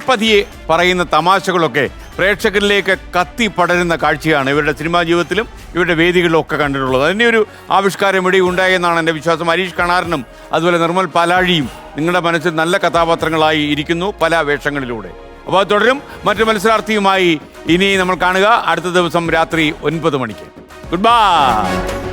പതിയെ പറയുന്ന തമാശകളൊക്കെ പ്രേക്ഷകരിലേക്ക് കത്തി പടരുന്ന കാഴ്ചയാണ് ഇവരുടെ സിനിമാ ജീവിതത്തിലും ഇവരുടെ വേദികളിലും ഒക്കെ കണ്ടിട്ടുള്ളത്. അതിൻ്റെ ഒരു ആവിഷ്കാരം ഇവിടെ ഉണ്ടായെന്നാണ് എൻ്റെ വിശ്വാസം. ഹരീഷ് കണാരനും അതുപോലെ നിർമ്മൽ പാലാഴിയും നിങ്ങളുടെ മനസ്സിൽ നല്ല കഥാപാത്രങ്ങളായി ഇരിക്കുന്നു പല വേഷങ്ങളിലൂടെ. അപ്പോൾ അത് തുടരും. മറ്റു മത്സരാർത്ഥിയുമായി ഇനി നമ്മൾ കാണുക അടുത്ത ദിവസം രാത്രി 9 മണിക്ക്. Good bye.